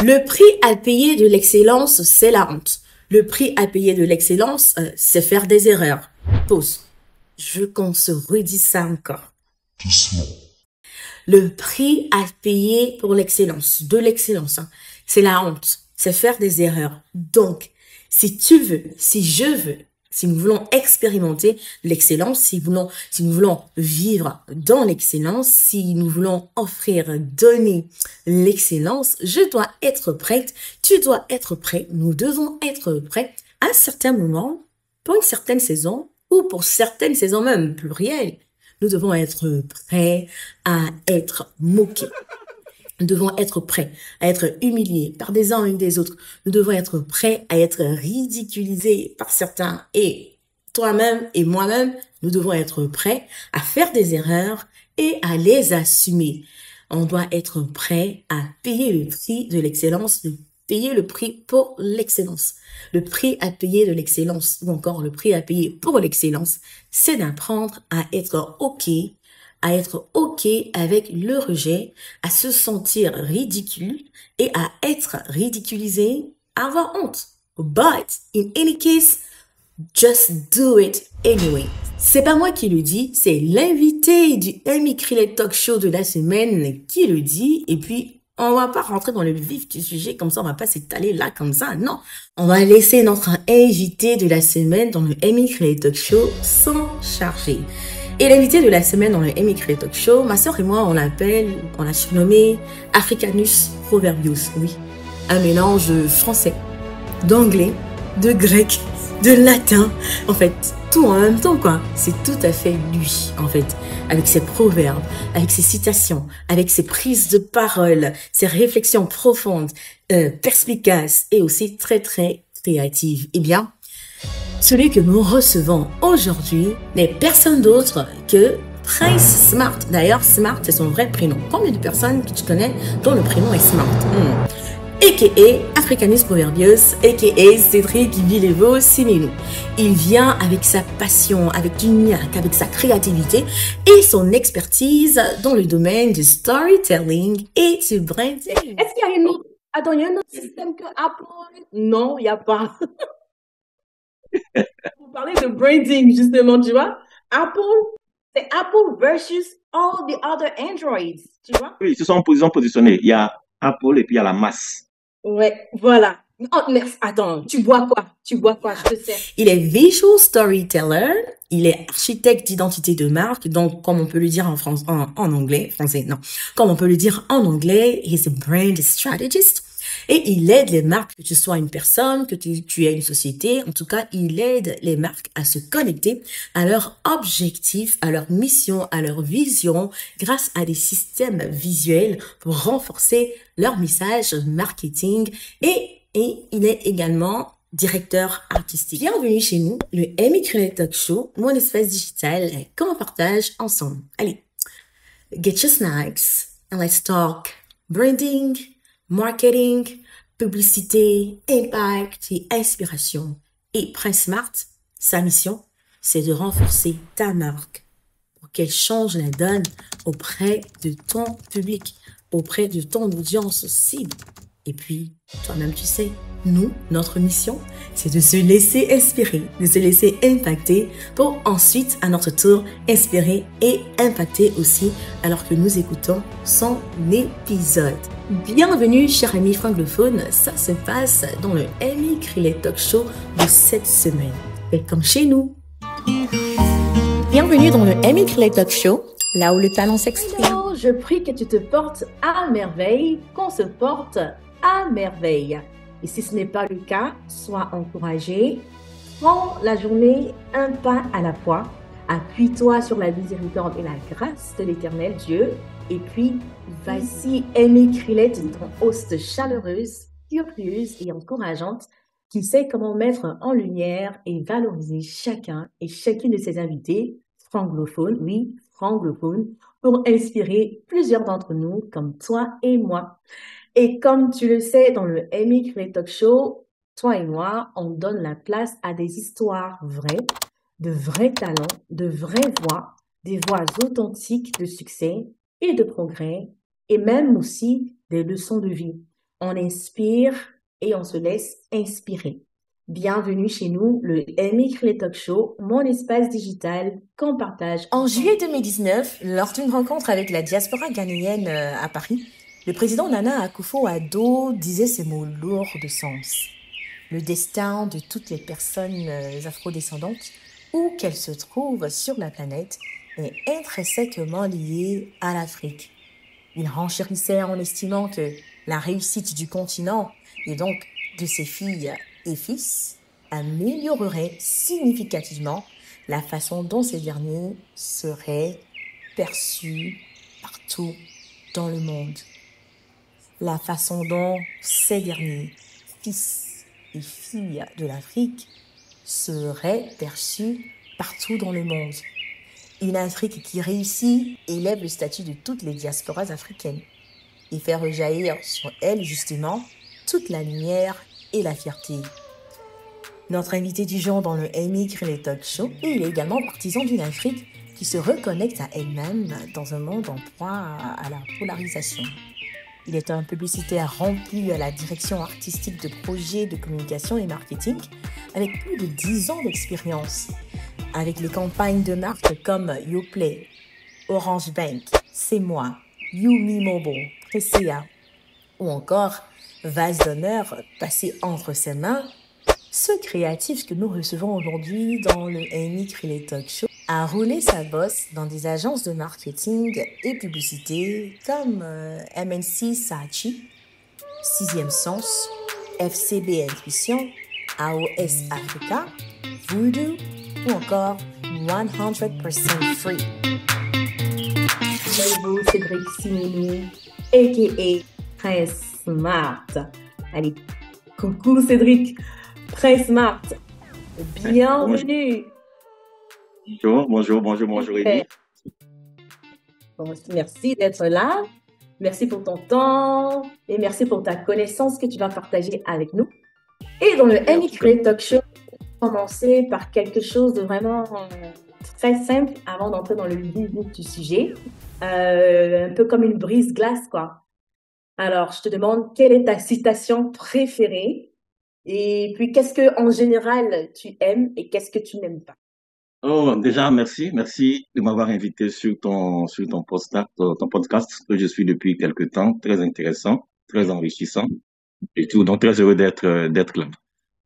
Le prix à payer de l'excellence, c'est la honte. Le prix à payer de l'excellence, c'est faire des erreurs. Pause. Je veux qu'on se redise ça encore. Doucement. Le prix à payer pour l'excellence, de l'excellence, c'est la honte, c'est faire des erreurs. Donc, si tu veux, si je veux, si nous voulons expérimenter l'excellence, si nous voulons vivre dans l'excellence, si nous voulons offrir, donner l'excellence, je dois être prête, tu dois être prêt, nous devons être prêts à un certain moment, pour une certaine saison, ou pour certaines saisons même, plurielles. Nous devons être prêts à être moqués. Nous devons être prêts à être humiliés par des uns et des autres. Nous devons être prêts à être ridiculisés par certains. Et toi-même et moi-même, nous devons être prêts à faire des erreurs et à les assumer. On doit être prêt à payer le prix de l'excellence, de payer le prix pour l'excellence. Le prix à payer de l'excellence, ou encore le prix à payer pour l'excellence, c'est d'apprendre à être OK avec le rejet, à se sentir ridicule et à être ridiculisé, à avoir honte. But, in any case, just do it anyway. C'est pas moi qui le dis, c'est l'invité du Amy Krillette Talk Show de la semaine qui le dit. Et puis, on va pas rentrer dans le vif du sujet comme ça, on va pas s'étaler là comme ça, non. On va laisser notre invité de la semaine dans le Amy Krillette Talk Show s'en charger. Et l'invité de la semaine dans le Amy Krillette Talk Show, ma sœur et moi, on l'a surnommé Africanus Proverbius, oui. Un mélange de français, d'anglais, de grec, de latin, en fait, tout en même temps, quoi. C'est tout à fait lui, en fait, avec ses proverbes, avec ses citations, avec ses prises de parole, ses réflexions profondes, perspicaces et aussi très, très créatives. Eh bien, celui que nous recevons aujourd'hui n'est personne d'autre que Prince Smart. D'ailleurs, Smart, c'est son vrai prénom. Combien de personnes que tu connais dont le prénom est Smart? A.K.A. Africanus Proverbius, a.k.a. Cédric Villevaux Siminou. Il vient avec sa passion, avec du niaque, avec sa créativité et son expertise dans le domaine du storytelling et du branding. Est-ce qu'il y a une autre... Attends, il y a un autre système que Apple? Non, il n'y a pas. Vous parlez de branding, justement, tu vois. Apple, c'est Apple versus all the other Androids, tu vois. Oui, ils sont positionnés. Il y a Apple et puis il y a la masse. Ouais, voilà. Oh, attends, tu bois quoi? Je te sais. Il est visual storyteller, il est architecte d'identité de marque, donc comme on peut le dire en anglais, français, non. Comme on peut le dire en anglais, he's a brand strategist. Et il aide les marques, que tu sois une personne, que tu aies une société. En tout cas, il aide les marques à se connecter à leurs objectifs, à leur mission, à leur vision, grâce à des systèmes visuels pour renforcer leur message marketing. Et il est également directeur artistique. Bienvenue chez nous, le Amy Krillette Talk Show, mon espace digital qu'on partage ensemble. Allez, get your snacks and let's talk branding, marketing, publicité, impact et inspiration. Et Prince Smart, sa mission, c'est de renforcer ta marque pour qu'elle change la donne auprès de ton public, auprès de ton audience cible. Et puis, toi-même, tu sais, nous, notre mission, c'est de se laisser inspirer, de se laisser impacter pour ensuite, à notre tour, inspirer et impacter aussi alors que nous écoutons son épisode. Bienvenue, cher ami francophone, ça se passe dans le Amy Krillette Talk Show de cette semaine. Welcome chez nous. Bienvenue dans le Amy Krillette Talk Show, là où le talent s'exprime. Je prie que tu te portes à merveille, qu'on se porte à merveille. Et si ce n'est pas le cas, sois encouragé. Prends la journée un pas à la fois. Appuie-toi sur la miséricorde et la grâce de l'Éternel Dieu. Et puis, voici Amy Krillette, ton host chaleureuse, curieuse et encourageante, qui sait comment mettre en lumière et valoriser chacun et chacune de ses invités, francophones, oui, francophones, pour inspirer plusieurs d'entre nous, comme toi et moi. Et comme tu le sais, dans le Amy Krillette Talk Show, toi et moi, on donne la place à des histoires vraies, de vrais talents, de vraies voix, des voix authentiques de succès et de progrès, et même aussi des leçons de vie. On inspire et on se laisse inspirer. Bienvenue chez nous, le Émigrer Talk Show, mon espace digital qu'on partage. En juillet 2019, lors d'une rencontre avec la diaspora ghanéenne à Paris, le président Nana Akufo-Addo disait ces mots lourds de sens. Le destin de toutes les personnes afrodescendantes, où qu'elles se trouvent sur la planète, est intrinsèquement lié à l'Afrique. Il renchérissait en estimant que la réussite du continent, et donc de ses filles et fils, améliorerait significativement la façon dont ces derniers seraient perçus partout dans le monde. La façon dont ces derniers, fils et filles de l'Afrique, seraient perçus partout dans le monde. Une Afrique qui réussit élève le statut de toutes les diasporas africaines et fait rejaillir sur elle, justement, toute la lumière et la fierté. Notre invité du jour dans le Émigrer Talk Show, et il est également partisan d'une Afrique qui se reconnecte à elle-même dans un monde en proie à la polarisation. Il est un publicitaire rempli à la direction artistique de projets de communication et marketing avec plus de 10 ans d'expérience. Avec les campagnes de marques comme YouPlay, Orange Bank, C'est Moi, Yumi Mobile, Presea ou encore Vase d'honneur passé entre ses mains, ce créatif que nous recevons aujourd'hui dans le Émigrer Talk Show a roulé sa bosse dans des agences de marketing et publicité comme MNC Saatchi, Sixième Sens, FCB Intuition, AOS Africa, Voodoo ou encore 100% Free. Bonjour, Cédric Simini, a.k.a. Prince Smart. Allez, coucou Cédric, Prince Smart. Bienvenue. Bonjour, Rémi. Bon, merci d'être là. Merci pour ton temps et merci pour ta connaissance que tu vas partager avec nous. Et dans le Émigrer Talk Show, commencer par quelque chose de vraiment très simple avant d'entrer dans le vif du sujet. Un peu comme une brise-glace, quoi. Alors, je te demande, quelle est ta citation préférée? Et puis, qu'est-ce que, en général, tu aimes et qu'est-ce que tu n'aimes pas? Oh, déjà, merci de m'avoir invité sur ton podcast que je suis depuis quelque temps, très intéressant, très enrichissant et tout, donc très heureux d'être là.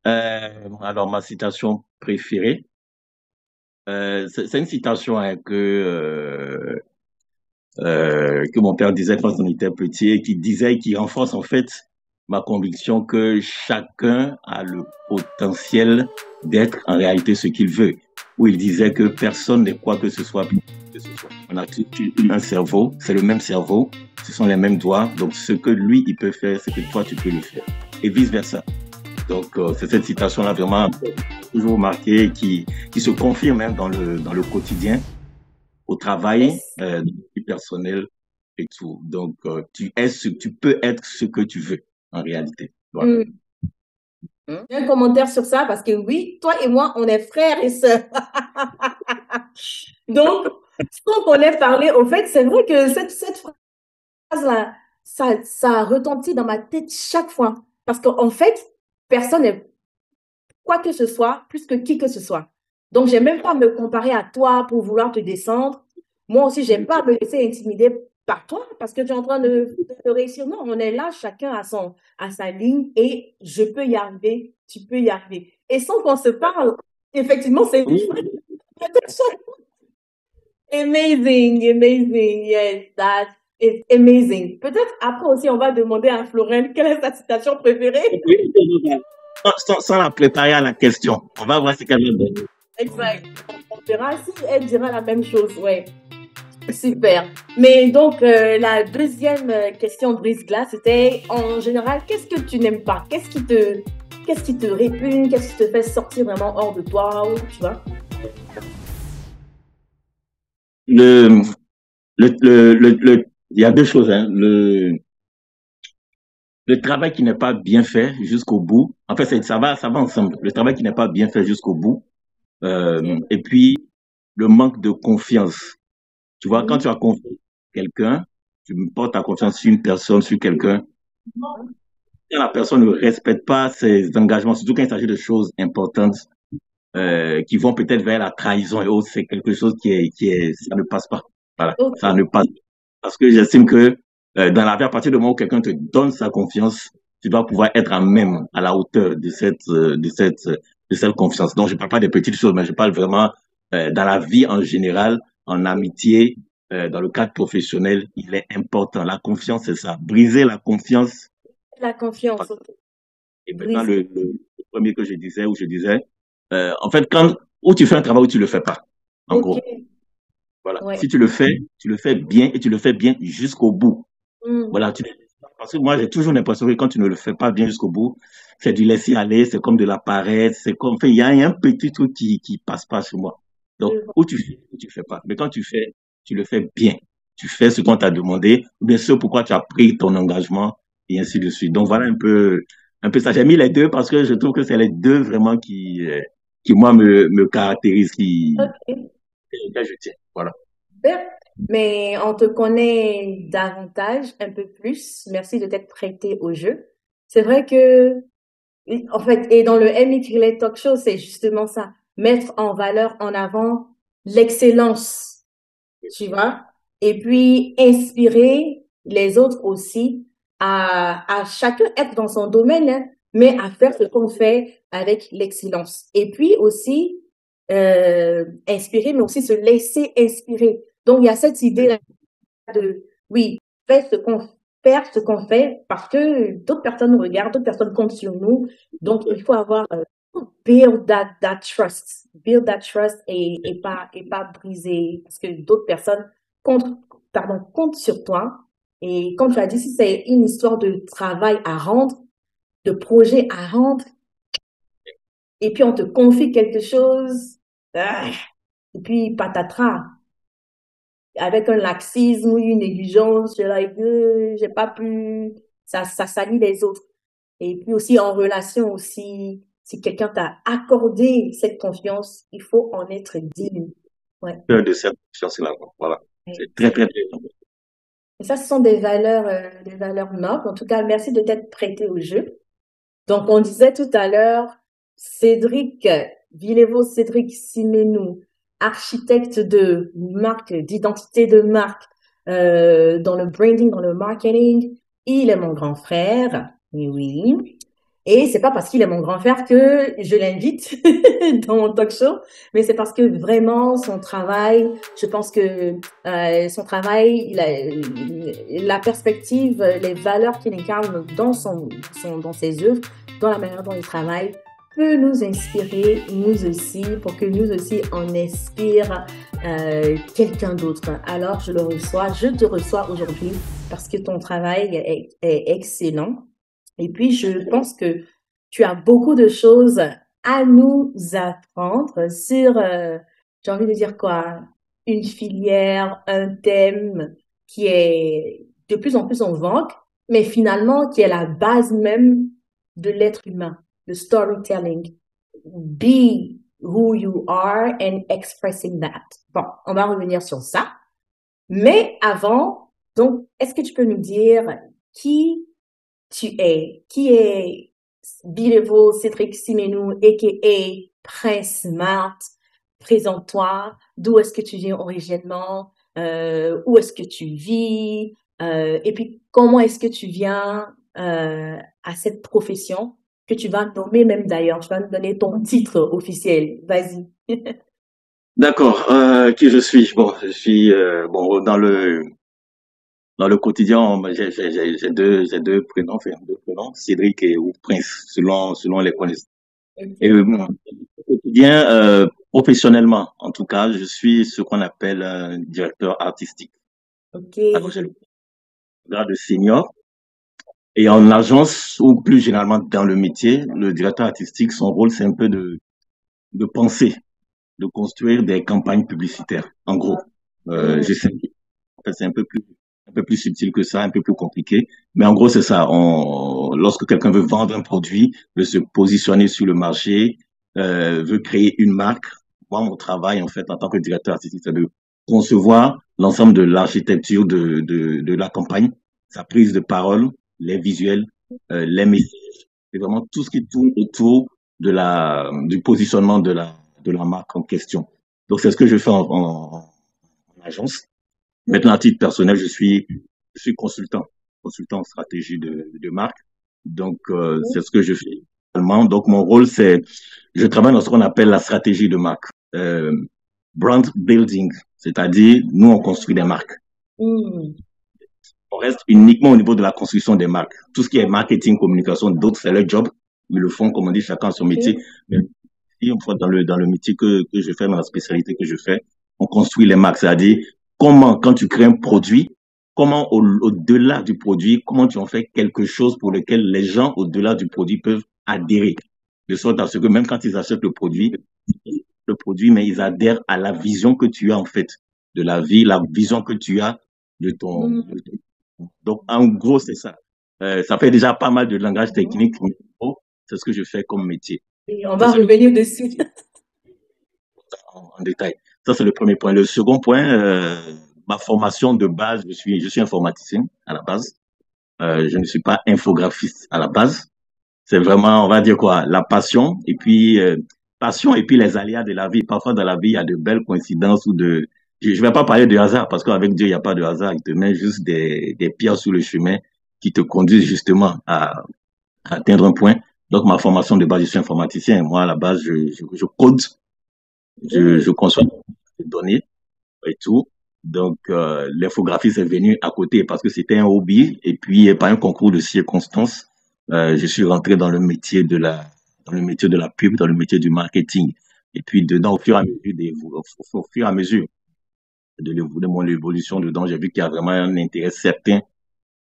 Alors, ma citation préférée, c'est une citation que mon père disait quand on était petit et qui renforce en fait ma conviction que chacun a le potentiel d'être en réalité ce qu'il veut. Où il disait que personne n'est quoi que ce soit. On a un cerveau, c'est le même cerveau, ce sont les mêmes doigts, donc ce que lui il peut faire, c'est que toi tu peux le faire. Et vice versa. Donc c'est cette citation-là vraiment toujours marquée qui se confirme même dans le quotidien, au travail, dans la vie personnelle et tout. Donc tu peux être ce que tu veux en réalité. Voilà. Un commentaire sur ça parce que oui, toi et moi, on est frères et sœurs. Donc, sans qu'on ait parlé, au fait, c'est vrai que cette phrase-là, ça retentit dans ma tête chaque fois. Parce qu'en fait, personne n'est quoi que ce soit plus que qui que ce soit. Donc, j'aime même pas me comparer à toi pour vouloir te descendre. Moi aussi, j'aime pas me laisser intimider par toi parce que tu es en train de réussir. Non, on est là, chacun à sa ligne et je peux y arriver, tu peux y arriver. Et sans qu'on se parle, effectivement, c'est amazing, yes, that is amazing. Peut-être après aussi, on va demander à Florence quelle est sa citation préférée. Sans la préparer à la question, on va voir ce qu'elle va donner. Exact. On verra si elle dira la même chose, ouais. Super. Mais donc, la deuxième question brise-glace, c'était en général, qu'est-ce que tu n'aimes pas? Qu'est-ce qui te répugne? Qu'est-ce qui te fait sortir vraiment hors de toi? Tu vois? Il y a deux choses, hein. Le travail qui n'est pas bien fait jusqu'au bout. En fait, ça va ensemble. Le travail qui n'est pas bien fait jusqu'au bout. Et puis, le manque de confiance. Tu vois, quand tu as confiance en quelqu'un, tu portes ta confiance sur une personne, sur quelqu'un, quand la personne ne respecte pas ses engagements, surtout quand il s'agit de choses importantes, qui vont peut-être vers la trahison et autres, c'est quelque chose ça ne passe pas. Voilà, Ok. ça ne passe pas. Parce que j'estime que dans la vie, à partir du moment où quelqu'un te donne sa confiance, tu dois pouvoir être à même, à la hauteur de cette confiance. Donc, je parle pas des petites choses, mais je parle vraiment dans la vie en général, en amitié, dans le cadre professionnel, il est important. La confiance, c'est ça. Briser la confiance. La confiance, ok. Et maintenant, Brise. le premier que je disais, où je disais, en fait, où tu fais un travail où tu le fais pas, en Ok. gros. Voilà. Ouais. Si tu le fais bien et tu le fais bien jusqu'au bout. Hmm. Voilà. Parce que moi, j'ai toujours l'impression que quand tu ne le fais pas bien jusqu'au bout, c'est du laisser aller, c'est comme de la paresse, c'est comme, enfin, il y a un petit truc qui passe pas sur moi. Donc, Je vois. ou tu fais pas. Mais quand tu fais, tu le fais bien. Tu fais ce qu'on t'a demandé, ou bien ce pourquoi tu as pris ton engagement, et ainsi de suite. Donc, voilà un peu ça. J'ai mis les deux parce que je trouve que c'est les deux vraiment qui moi, me caractérisent, Ok. auxquels je tiens. Voilà. Super. Mais on te connaît davantage, un peu plus. Merci de t'être prêté au jeu. C'est vrai que, en fait, et dans le MX Talk Show, c'est justement ça. Mettre en valeur, en avant l'excellence, tu vois, et puis inspirer les autres aussi à chacun être dans son domaine, hein, mais à faire ce qu'on fait avec l'excellence. Et puis aussi inspirer, mais aussi se laisser inspirer. Donc il y a cette idée de oui, faire ce qu'on fait parce que d'autres personnes nous regardent, d'autres personnes comptent sur nous. Donc il faut avoir build that trust et pas briser parce que d'autres personnes comptent, comptent sur toi. Et comme tu as dit, si c'est une histoire de travail à rendre, de projet à rendre, et puis on te confie quelque chose, ah, et puis patatras, avec un laxisme ou une négligence, j'ai pas pu, ça salit les autres. Et puis aussi en relation aussi, si quelqu'un t'a accordé cette confiance, il faut en être digne. Ouais. De cette confiance-là. Voilà. Et C'est très, très bien. ça, ce sont des valeurs nobles. En tout cas, merci de t'être prêté au jeu. Donc, on disait tout à l'heure, Cédric Cédric Simenou, architecte de marque, d'identité de marque, dans le branding, dans le marketing. Il est mon grand frère. Oui, oui. Et c'est pas parce qu'il est mon grand frère que je l'invite dans mon talk show, mais c'est parce que vraiment son travail, je pense que son travail, la perspective, les valeurs qu'il incarne dans ses œuvres, dans la manière dont il travaille, peut nous inspirer, nous aussi, pour que nous aussi on inspire quelqu'un d'autre. Alors je te reçois aujourd'hui parce que ton travail est excellent. Et puis, je pense que tu as beaucoup de choses à nous apprendre sur, j'ai envie de dire quoi, une filière, un thème qui est de plus en plus en vogue, mais finalement qui est la base même de l'être humain, le storytelling. Be who you are and expressing that. Bon, on va revenir sur ça. Mais avant, donc, est-ce que tu peux nous dire qui tu es, qui est Bilevo Cédric Simenou, a.k.a. Prince Smart? Présente-toi. D'où est-ce que tu viens originellement? Où est-ce que tu vis? Et puis, comment est-ce que tu viens à cette profession que tu vas nommer même d'ailleurs? Tu vas nous donner ton titre officiel. Vas-y. D'accord. Qui je suis? Bon, je suis bon dans le quotidien. J'ai deux prénoms, enfin deux prénoms, Cédric et ou Prince, selon les connaissances. Et Ok. bon, au quotidien, professionnellement, en tout cas, je suis ce qu'on appelle un directeur artistique. Ok. Alors j'ai le grade de senior. Et en agence, ou plus généralement dans le métier, le directeur artistique, son rôle, c'est un peu de penser, de construire des campagnes publicitaires. En gros, Hmm. j'essaie. En fait, c'est un peu plus subtil que ça, un peu plus compliqué. Mais en gros, c'est ça. Lorsque quelqu'un veut vendre un produit, veut se positionner sur le marché, veut créer une marque, moi, mon travail, en fait, en tant que directeur artistique, c'est de concevoir l'ensemble de l'architecture de la campagne, sa prise de parole, les visuels, les messages, c'est vraiment tout ce qui tourne autour du positionnement de la marque en question. Donc, c'est ce que je fais en agence. Maintenant, à titre personnel, je suis consultant en stratégie de marque. Donc, c'est ce que je fais également. Donc, mon rôle, c'est, je travaille dans ce qu'on appelle la stratégie de marque. Euh, Brand building, c'est-à-dire, nous, on construit des marques. Mm. On reste uniquement au niveau de la construction des marques. Tout ce qui est marketing, communication, d'autres, c'est leur job. Ils le font, comme on dit, chacun son métier. Okay. Mais une fois dans le métier que je fais, dans la spécialité que je fais, on construit les marques. C'est-à-dire, comment, quand tu crées un produit, comment au-delà du produit, comment tu en fais quelque chose pour lequel les gens au-delà du produit peuvent adhérer. De sorte à ce que même quand ils achètent le produit, mais ils adhèrent à la vision que tu as en fait de la vie, la vision que tu as Mm. de donc, en gros, c'est ça. Ça fait déjà pas mal de langage technique, mais en gros, c'est ce que je fais comme métier. Et on Ça, va c'est revenir dessus. en détail. Ça, c'est le premier point. Le second point, ma formation de base, je suis informaticien à la base. Je ne suis pas infographiste à la base. C'est vraiment, on va dire quoi, la passion et puis les aléas de la vie. Parfois, dans la vie, il y a de belles coïncidences ou de, je vais pas parler de hasard parce qu'avec Dieu, il n'y a pas de hasard. Il te met juste des pierres sur le chemin qui te conduisent justement à atteindre un point. Donc, ma formation de base, je suis informaticien. Moi, à la base, je code, Mm. je conçois des données et tout. Donc, l'infographie, c'est venu à côté parce que c'était un hobby. Et puis, par un concours de circonstances, je suis rentré dans le métier de la pub, dans le métier du marketing. Et puis, dedans, au fur et à mesure de mon évolution dedans, j'ai vu qu'il y a vraiment un intérêt certain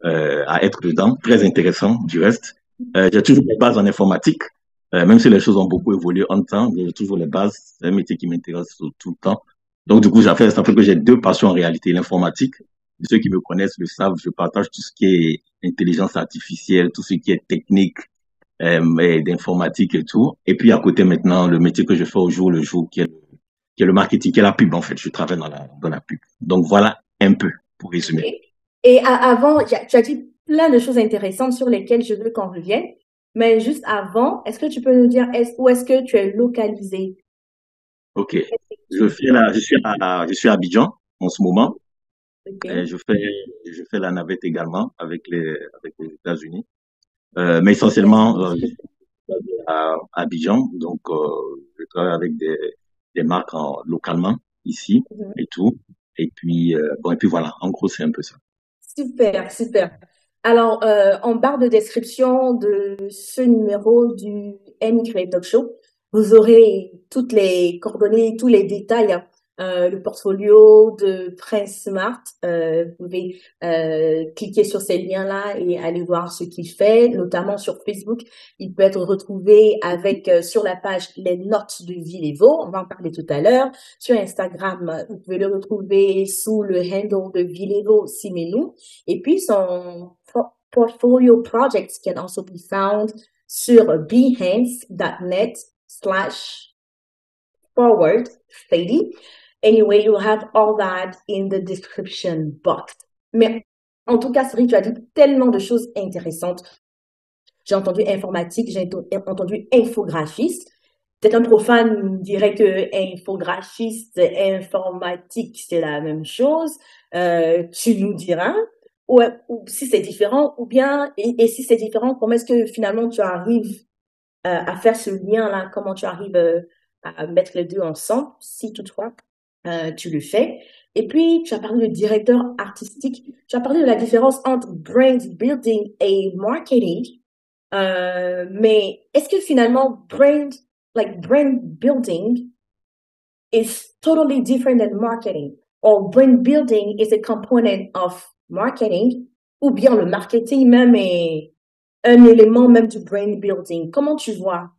à être dedans, très intéressant du reste. J'ai toujours les bases en informatique, même si les choses ont beaucoup évolué en temps, j'ai toujours les bases. C'est un métier qui m'intéresse tout le temps. Donc, du coup, ça fait que j'ai deux passions en réalité. L'informatique, ceux qui me connaissent le savent, je partage tout ce qui est intelligence artificielle, tout ce qui est technique d'informatique et tout. Et puis, à côté maintenant, le métier que je fais au jour le jour, qui est le marketing, qui est la pub, en fait. Je travaille dans la pub. Donc, voilà un peu pour résumer. Okay. Et avant, tu as dit plein de choses intéressantes sur lesquelles je veux qu'on revienne. Mais juste avant, est-ce que tu peux nous dire où est-ce que tu es localisé? OK. Je suis à Abidjan en ce moment. Et Okay. je fais la navette également avec les États-Unis. Mais Yes. essentiellement, je suis à Abidjan. Donc, je travaille avec des marques localement ici Mhm. et tout. Et puis, bon, et puis voilà. En gros, c'est un peu ça. Super, super. Alors, en barre de description de ce numéro du MY Talk Show, vous aurez toutes les coordonnées, tous les détails, hein. Le portfolio de Prince Smart. Vous pouvez cliquer sur ces liens-là et aller voir ce qu'il fait, notamment sur Facebook. Il peut être retrouvé avec sur la page Les Notes de Vilevo. On va en parler tout à l'heure. Sur Instagram, vous pouvez le retrouver sous le handle de Vilevo Simenou. Et puis, son portfolio projects can also be found sur behance.net/forward/Sadie. Anyway, you'll have all that in the description box. Mais en tout cas, Cyril, tu as dit tellement de choses intéressantes. J'ai entendu informatique, j'ai entendu infographiste. Peut-être un profane dirait que infographiste, informatique, c'est la même chose. Tu nous diras. Ou si c'est différent, ou bien, et si c'est différent, comment est-ce que finalement tu arrives à faire ce lien-là? Comment tu arrives à mettre les deux ensemble, si toutefois tu le fais? Et puis, tu as parlé de directeur artistique. Tu as parlé de la différence entre brand building et marketing. Mais est-ce que finalement, brand building is totally different than marketing? Or brand building is a component of marketing? Ou bien le marketing même est un élément même du brand building? Comment tu vois?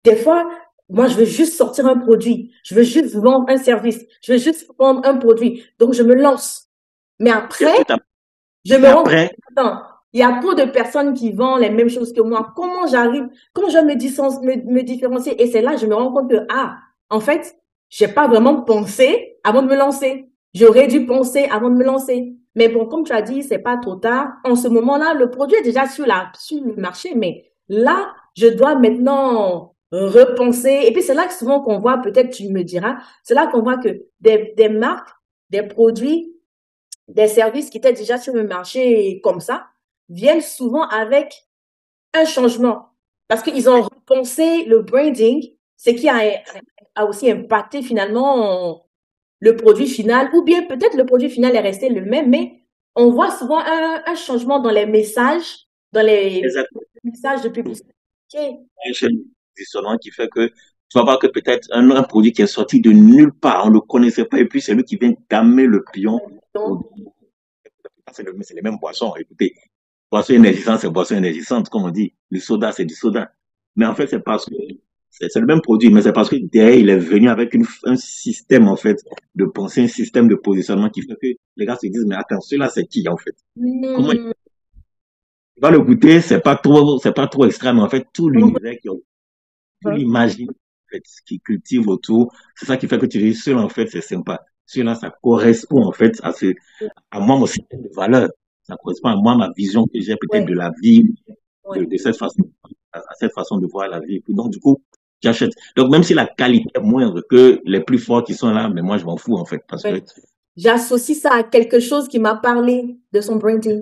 Des fois, moi, je veux juste sortir un produit. Je veux juste vendre un service. Je veux juste vendre un produit. Donc, je me lance. Mais Et après, tout je me et rends compte, après, attends, il y a trop de personnes qui vendent les mêmes choses que moi. Comment j'arrive, comment je me différencier? Et c'est là que je me rends compte que, en fait, j'ai pas vraiment pensé avant de me lancer. J'aurais dû penser avant de me lancer. Mais bon, comme tu as dit, c'est pas trop tard. En ce moment-là, le produit est déjà sur le marché, mais là, je dois maintenant repenser. Et puis, c'est là que souvent qu'on voit, peut-être tu me diras, c'est là qu'on voit que des marques, des produits, des services qui étaient déjà sur le marché comme ça, viennent souvent avec un changement. Parce qu'ils ont repensé le branding, ce qui a aussi impacté finalement le produit final, ou bien peut-être le produit final est resté le même, mais on voit souvent un changement dans les messages, dans les Exactement. messages de publicité. Un chaîne positionnement qui fait que tu vas voir que peut-être un produit qui est sorti de nulle part, on ne le connaissait pas, et puis c'est lui qui vient damer le pion. C'est les mêmes boissons. Écoutez, boisson énergisante, c'est boisson énergisante, comme on dit. Le soda, c'est du soda. Mais en fait, c'est parce que c'est le même produit, mais c'est parce que derrière, il est venu avec un système, en fait, de pensée, un système de positionnement qui fait que les gars se disent, mais attends, celui-là, c'est qui, en fait? Comment il va le goûter? C'est pas trop extrême, mais en fait, tout l'univers tout l'imaginaire, en fait, qui cultive autour, c'est ça qui fait que tu dis, celui-là, en fait, c'est sympa. Celui-là, ça correspond, en fait, à moi, mon système de valeurs. Ça correspond à moi, ma vision que j'ai peut-être de la vie, de cette façon, à cette façon de voir la vie. Donc, du coup, j'achète. Donc, même si la qualité est moindre que les plus forts qui sont là, mais moi, je m'en fous, en fait, parce que j'associe ça à quelque chose qui m'a parlé de son branding.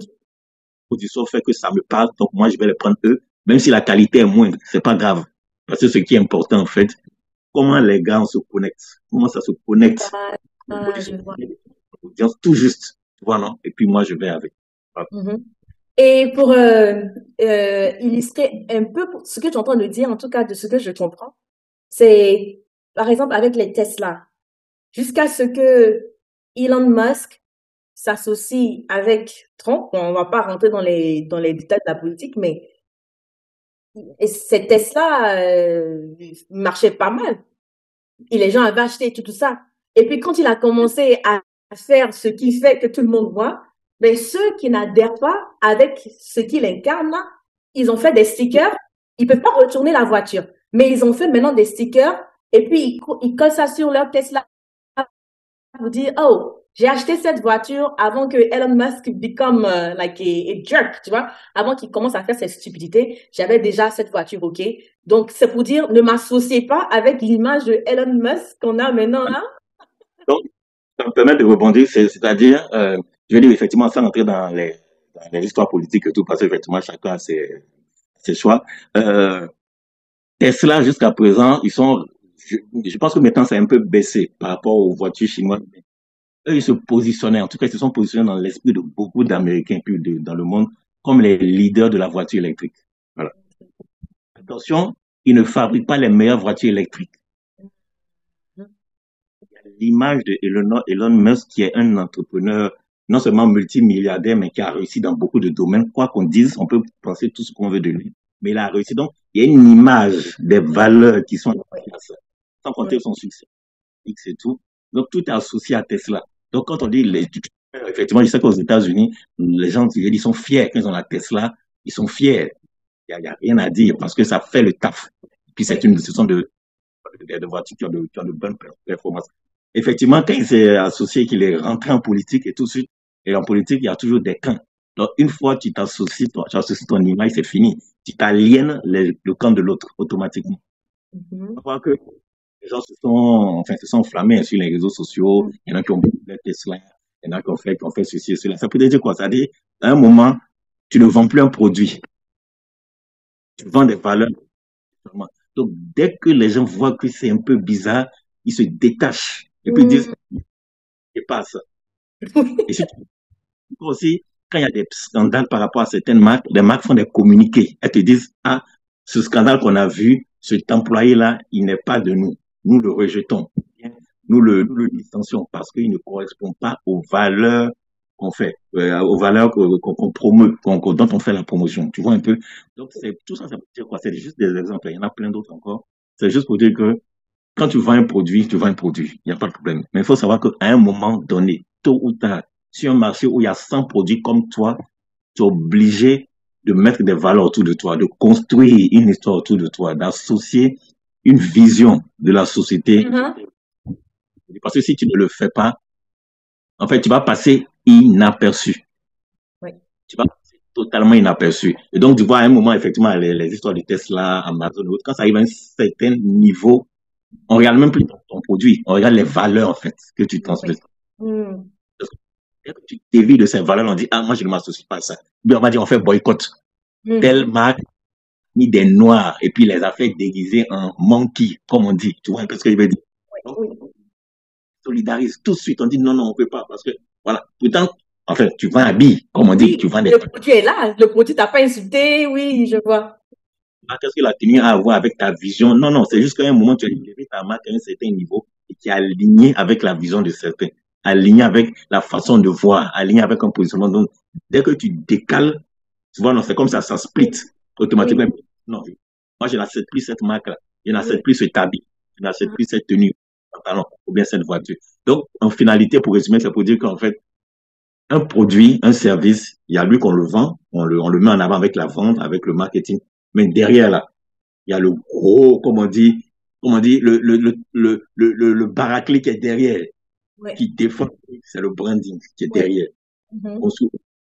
l'audition fait que ça me parle, donc moi, je vais les prendre eux, même si la qualité est moindre, c'est pas grave. Parce que ce qui est important, en fait, comment les gars, on se connecte, comment ça se connecte, l'audience tout juste, tu vois, non? Et puis moi, je vais avec. Voilà. Et pour illustrer un peu ce que tu es en train de dire, en tout cas de ce que je comprends, c'est par exemple avec les Tesla, jusqu'à ce que Elon Musk s'associe avec Trump, on va pas rentrer dans les détails de la politique, mais ces Tesla marchaient pas mal. Et les gens avaient acheté tout ça. Et puis quand il a commencé à faire ce qui fait que tout le monde voit, mais ceux qui n'adhèrent pas avec ce qu'il incarne là, ils ont fait des stickers. Ils peuvent pas retourner la voiture, mais ils ont fait maintenant des stickers et puis ils collent ça sur leur Tesla pour dire oh j'ai acheté cette voiture avant que Elon Musk become like a jerk, tu vois, avant qu'il commence à faire ses stupidités. J'avais déjà cette voiture, ok. Donc c'est pour dire ne m'associez pas avec l'image de Elon Musk qu'on a maintenant là. Donc ça me permet de rebondir, c'est-à-dire, je vais dire effectivement sans entrer dans les histoires politiques et tout, parce qu'effectivement chacun a ses choix. Tesla jusqu'à présent, je pense que maintenant c'est un peu baissé par rapport aux voitures chinoises. Eux, ils se positionnaient, en tout cas, ils se sont positionnés dans l'esprit de beaucoup d'Américains puis dans le monde comme les leaders de la voiture électrique. Voilà. Attention, ils ne fabriquent pas les meilleures voitures électriques. L'image de Elon Musk, qui est un entrepreneur non seulement multimilliardaire, mais qui a réussi dans beaucoup de domaines. Quoi qu'on dise, on peut penser tout ce qu'on veut de lui, mais il a réussi. Donc, il y a une image des valeurs qui sont sans compter son succès X et tout. Donc, tout est associé à Tesla. Donc, quand on dit effectivement, je sais qu'aux États-Unis, les gens, ils sont fiers quand ils ont la Tesla, ils sont fiers. Il y a rien à dire parce que ça fait le taf. Puis ce sont de voitures qui ont de bonnes performances. Effectivement, quand il s'est associé, qu'il est rentré en politique et tout de suite, et en politique, il y a toujours des camps. Donc, une fois tu associes ton image, c'est fini. Tu t'aliènes le camp de l'autre automatiquement. On voit que les gens se sont enflammés sur les réseaux sociaux. Il y en a qui ont beaucoup de Tesla, il y en a qui ont fait ceci et cela. Ça peut dire quoi? Ça dit, à un moment, tu ne vends plus un produit. Tu vends des valeurs. Donc, dès que les gens voient que c'est un peu bizarre, ils se détachent. Et puis ils disent, c'est pas ça. Et surtout aussi, quand il y a des scandales par rapport à certaines marques, les marques font des communiqués. Elles te disent, ah, ce scandale qu'on a vu, cet employé-là, il n'est pas de nous. Nous le rejetons. Nous le licencions parce qu'il ne correspond pas aux valeurs qu'on fait, aux valeurs qu'on promeut, dont on fait la promotion. Tu vois un peu? Donc, tout ça, ça veut dire quoi? C'est juste des exemples. Il y en a plein d'autres encore. C'est juste pour dire que quand tu vends un produit, tu vends un produit. Il n'y a pas de problème. Mais il faut savoir qu'à un moment donné, tôt ou tard, sur un marché où il y a 100 produits comme toi, tu es obligé de mettre des valeurs autour de toi, de construire une histoire autour de toi, d'associer une vision de la société. Parce que si tu ne le fais pas, en fait, tu vas passer inaperçu. Oui. Tu vois, c'est totalement inaperçu. Et donc, tu vois, à un moment, effectivement, les histoires de Tesla, Amazon, quand ça arrive à un certain niveau, on regarde même plus ton produit, on regarde les valeurs, en fait, que tu transmets. Oui. Mm. Parce que dès que tu dévies de ces valeurs, on dit, ah, moi, je ne m'associe pas à ça. Bien, on va dire, on fait boycott. Telle marque mis des noirs et puis les a fait déguiser en monkey, comme on dit. Tu vois un peu ce que je veux dire? Donc, Oui. solidarise tout de suite. On dit non, non, on ne peut pas. Parce que, voilà. Pourtant, en fait, tu vends un billet, comme on dit, tu vends des. Le produit est là, le produit t'a pas insulté, oui, je vois. Qu'est-ce que la tenue a à voir avec ta vision? Non, non, c'est juste qu'à un moment, tu as élevé ta marque à un certain niveau et qui est aligné avec la vision de certains, aligné avec la façon de voir, aligné avec un positionnement. Donc, dès que tu décales, tu vois, non, c'est comme ça split automatiquement. Oui. Non, moi, je n'accepte plus cette marque-là. Je n'accepte Oui. plus cet habit. Je n'accepte plus cette tenue, pantalon, ou bien cette voiture. Donc, en finalité, pour résumer, c'est pour dire qu'en fait, un produit, un service, il y a lui qu'on le vend, on le met en avant avec la vente, avec le marketing. Mais derrière là, il y a le gros, comment on dit, le baraclé qui est derrière, Oui. qui défend, c'est le branding qui est Oui. derrière.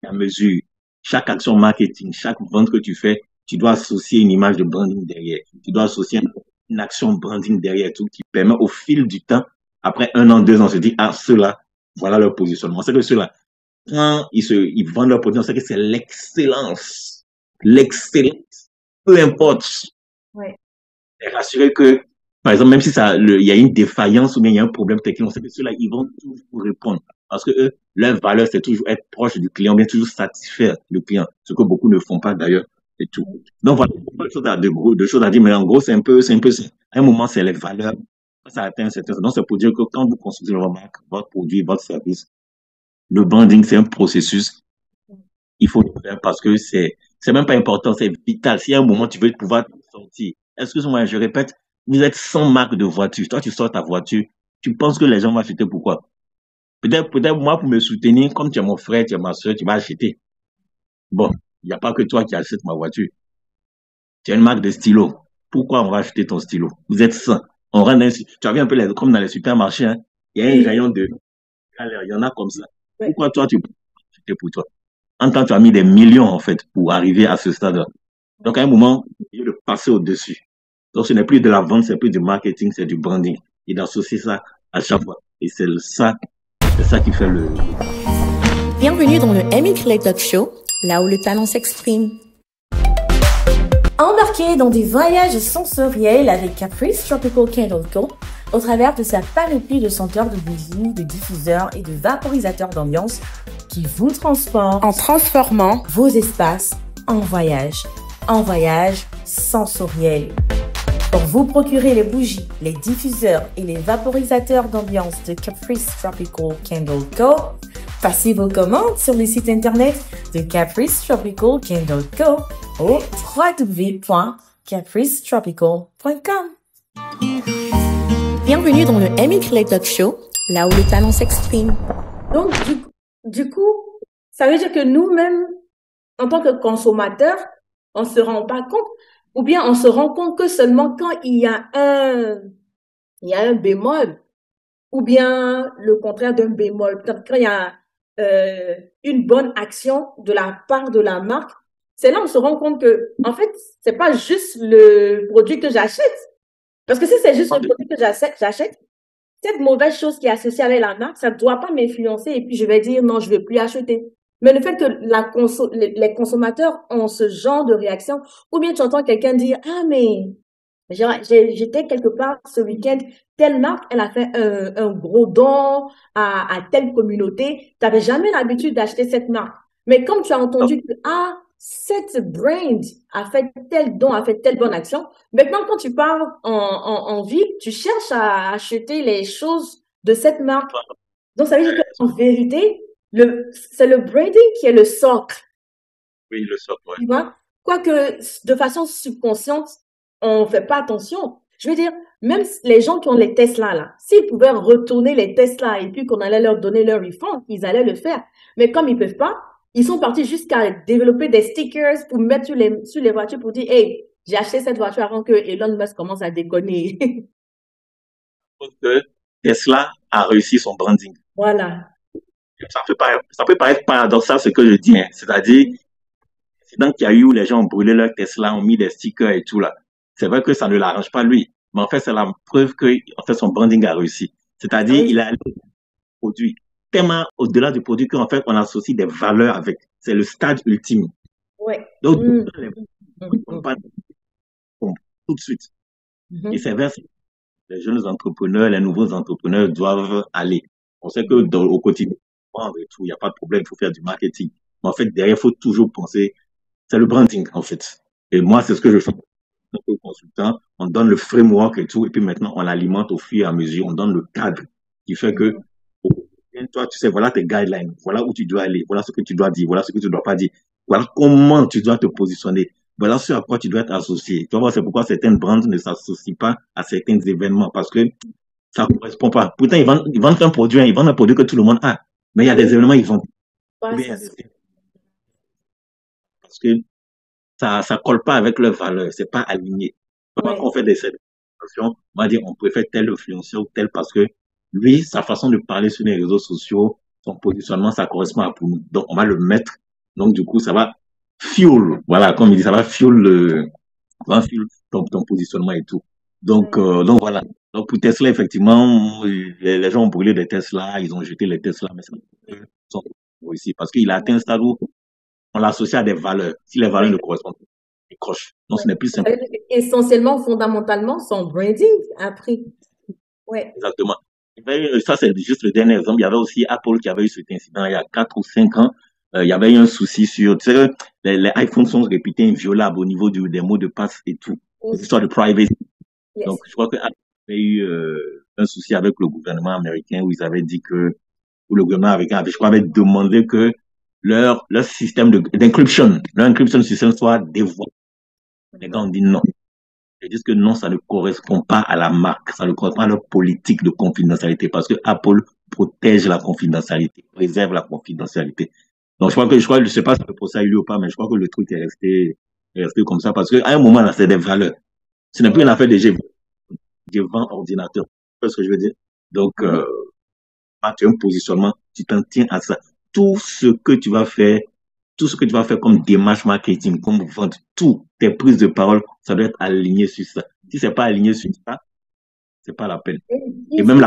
À mesure, chaque action marketing, chaque vente que tu fais, tu dois associer une image de branding derrière. Tu dois associer une action branding derrière, tout qui permet au fil du temps, après 1 an, 2 ans, se dire, ah, ceux-là, voilà leur positionnement. C'est que ceux-là, quand ils vendent leur produit, on sait que c'est l'excellence. L'excellence. Peu importe. Ouais. Et rassurer que, par exemple, même si il y a une défaillance ou bien il y a un problème technique, on sait que ceux-là, ils vont toujours répondre. Parce que eux, leur valeur, c'est toujours être proche du client, bien toujours satisfaire le client. Ce que beaucoup ne font pas d'ailleurs, et tout. Donc voilà, de choses à dire, mais en gros, c'est un peu ça. À un moment, c'est les valeurs. Ça atteint un certain. Donc, c'est pour dire que quand vous construisez votre marque, votre produit, votre service, le branding, c'est un processus. Il faut le faire parce que c'est même pas important, c'est vital. Si à un moment tu veux pouvoir sortir, excuse-moi, je répète, vous êtes sans marque de voiture. Toi, tu sors ta voiture, tu penses que les gens vont acheter pourquoi? Peut-être moi, pour me soutenir, comme tu es mon frère, tu es ma soeur, tu vas acheter. Bon, il n'y a pas que toi qui achètes ma voiture. Tu as une marque de stylo. Pourquoi on va acheter ton stylo? Vous êtes sans. On rentre tu as vu un peu comme dans les supermarchés, hein? Il y a un rayon de il y en a comme ça. Ouais. Pourquoi toi, tu peux acheter pour toi? En tant que tu as mis des millions, en fait, pour arriver à ce stade-là. Donc, à un moment, il faut le passer au-dessus. Donc, ce n'est plus de la vente, c'est plus du marketing, c'est du branding. Et d'associer ça à chaque fois. Et c'est ça qui fait le. Bienvenue dans le Amy Clay Talk Show, là où le talent s'exprime. Embarquez dans des voyages sensoriels avec Caprice Tropical Candle Co. au travers de sa panoplie de senteurs de bougies, de diffuseurs et de vaporisateurs d'ambiance qui vous transportent en transformant vos espaces en voyage sensoriel. Pour vous procurer les bougies, les diffuseurs et les vaporisateurs d'ambiance de Caprice Tropical Candle Co., passez vos commandes sur le site internet de Caprice Tropical Candle Co. au www.capricetropical.com. Bienvenue dans le Amy Clay Talk Show, là où le talent s'exprime. Donc, du coup, ça veut dire que nous-mêmes, en tant que consommateurs, on se rend pas compte, ou bien on se rend compte que seulement quand il y a un bémol, ou bien le contraire d'un bémol, quand il y a une bonne action de la part de la marque, c'est là on se rend compte que, en fait, c'est pas juste le produit que j'achète. Parce que si c'est juste le produit que j'achète, cette mauvaise chose qui est associée avec la marque, ça ne doit pas m'influencer et puis je vais dire non, je ne vais plus acheter. Mais le fait que les consommateurs ont ce genre de réaction, ou bien tu entends quelqu'un dire, ah, mais j'étais quelque part ce week-end, telle marque, elle a fait un gros don à telle communauté, tu n'avais jamais l'habitude d'acheter cette marque. Mais comme tu as entendu que, ah, cette brand a fait tel don, a fait telle bonne action, maintenant quand tu pars en ville, tu cherches à acheter les choses de cette marque. Donc ça veut dire qu'en vérité, c'est le branding qui est le socle. Oui, le socle, ouais. Tu vois? Quoique, de façon subconsciente, on fait pas attention. Je veux dire, même les gens qui ont les Tesla, là, s'ils pouvaient retourner les Tesla et puis qu'on allait leur donner leur refund, ils allaient le faire. Mais comme ils peuvent pas, ils sont partis jusqu'à développer des stickers pour mettre sur les voitures pour dire, hey, j'ai acheté cette voiture avant que Elon Musk commence à déconner. Parce que Tesla a réussi son branding. Voilà. Ça peut paraître paradoxal ce que je dis, hein. C'est-à-dire, l'incident qu'il y a eu où les gens ont brûlé leur Tesla, ont mis des stickers et tout là. C'est vrai que ça ne l'arrange pas lui. Mais en fait, c'est la preuve que, en fait, son branding a réussi. Ah C'est-à-dire, oui, il a allé au produit. Tellement au-delà du produit qu'en fait, on associe des valeurs avec. C'est le stade ultime. ouais. Donc, Mm, les mm, ne mm, pas tout de suite. Et mhm. c'est vers les jeunes entrepreneurs, les nouveaux entrepreneurs doivent aller. On sait que Mm, au quotidien, et tout, il n'y a pas de problème, il faut faire du marketing. Mais en fait, derrière, il faut toujours penser, c'est le branding, en fait. Et moi, c'est ce que je fais en tant que consultant. On donne le framework et tout, et puis maintenant, on l'alimente au fur et à mesure. On donne le cadre qui fait que, mhm. toi, tu sais, voilà tes guidelines, voilà où tu dois aller, voilà ce que tu dois dire, voilà ce que tu ne dois pas dire, voilà comment tu dois te positionner, voilà ce à quoi tu dois être associé. Tu vois, c'est pourquoi certaines brands ne s'associent pas à certains événements, parce que ça ne correspond pas. Pourtant, ils vendent un produit, hein, ils vendent un produit que tout le monde a. Mais il y a des Oui, événements, ils vendent. Ou ouais, bien, c'est ça. parce que ça colle pas avec leurs valeurs, c'est pas aligné. Comment Ouais. qu'on fait des célébrations, on va dire, on préfère tel influenceur ou tel parce que lui, sa façon de parler sur les réseaux sociaux, son positionnement, ça correspond à pour nous. Donc, on va le mettre. Donc, du coup, ça va fuel, voilà, comme il dit, ça va fuel ton positionnement et tout. Ouais. Donc voilà. Donc pour Tesla, effectivement, les gens ont brûlé des Tesla, ils ont jeté les Tesla, mais c'est sont aussi parce qu'il a atteint un stade où on l'associe à des valeurs. Si les valeurs ne Ouais. correspondent pas, il croche. Donc Ouais. ce n'est plus Ça simple. veut dire que essentiellement, fondamentalement, son branding a pris. Ouais. Exactement. Ça, c'est juste le dernier exemple. Il y avait aussi Apple qui avait eu cet incident il y a 4 ou 5 ans. Il y avait eu un souci sur, tu sais, les iPhones sont réputés inviolables au niveau des mots de passe et tout. Les histoires de Aussi. privacy. Donc, Yes. je crois qu'il y avait eu un souci avec le gouvernement américain où ils avaient dit que, où le gouvernement américain avait, je crois, avait demandé que leur système d'encryption, leur encryption system soit dévoilé. Les gars ont dit non. Ils disent que non, ça ne correspond pas à la marque, ça ne correspond pas à leur politique de confidentialité parce que Apple protège la confidentialité, préserve la confidentialité. Donc, je sais pas si le procès a eu lieu ou pas, mais je crois que le truc est resté comme ça parce qu'à un moment, là, c'est des valeurs. Ce n'est plus une Ouais. affaire de devant ordinateur. Tu vois ce que je veux dire? Donc, Mhm. tu as un positionnement, tu t'en tiens à ça. Tout ce que tu vas faire, tout ce que tu vas faire comme démarche marketing, comme vente, tout tes prises de parole, ça doit être aligné sur ça. Si c'est pas aligné sur ça, c'est pas la peine. Et Et il même faut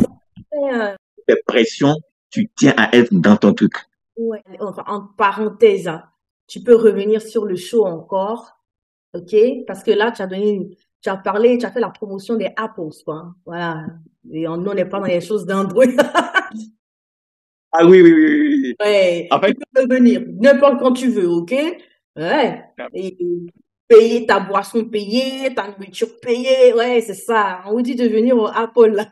la faire, pression, tu tiens à être dans ton truc. ouais, enfin, en parenthèse, hein, tu peux revenir sur le show encore, ok? Parce que là, tu as parlé, tu as fait la promotion des Apples, quoi. Voilà. Et on n'est pas dans les choses d'Android. Ah oui, oui, oui, oui, oui. Ouais, En tu fait, peux revenir n'importe quand tu veux, ok? Ouais. Et payer ta boisson payée, ta nourriture payée, ouais, c'est ça. On vous dit de venir au Apple, là.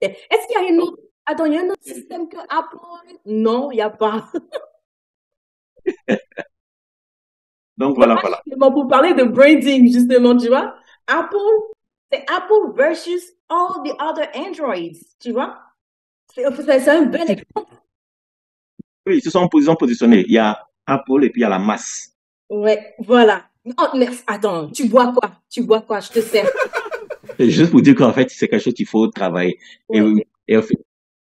Est-ce qu'il y a une autre, attends, il y a un autre système que Apple? Non, il n'y a pas. donc Mais voilà, pas voilà. justement pour parler de branding, justement, tu vois. Apple, c'est Apple versus all the other Androids, tu vois. C'est un bel exemple. Oui, ils sont positionnés. Il y a Apple et puis il y a la masse. Ouais, voilà. Oh, merci. Attends, tu bois quoi? Tu bois quoi? Je te sers. C'est juste pour dire qu'en fait, c'est quelque chose qu'il faut travailler. Et, Ouais. et en fait,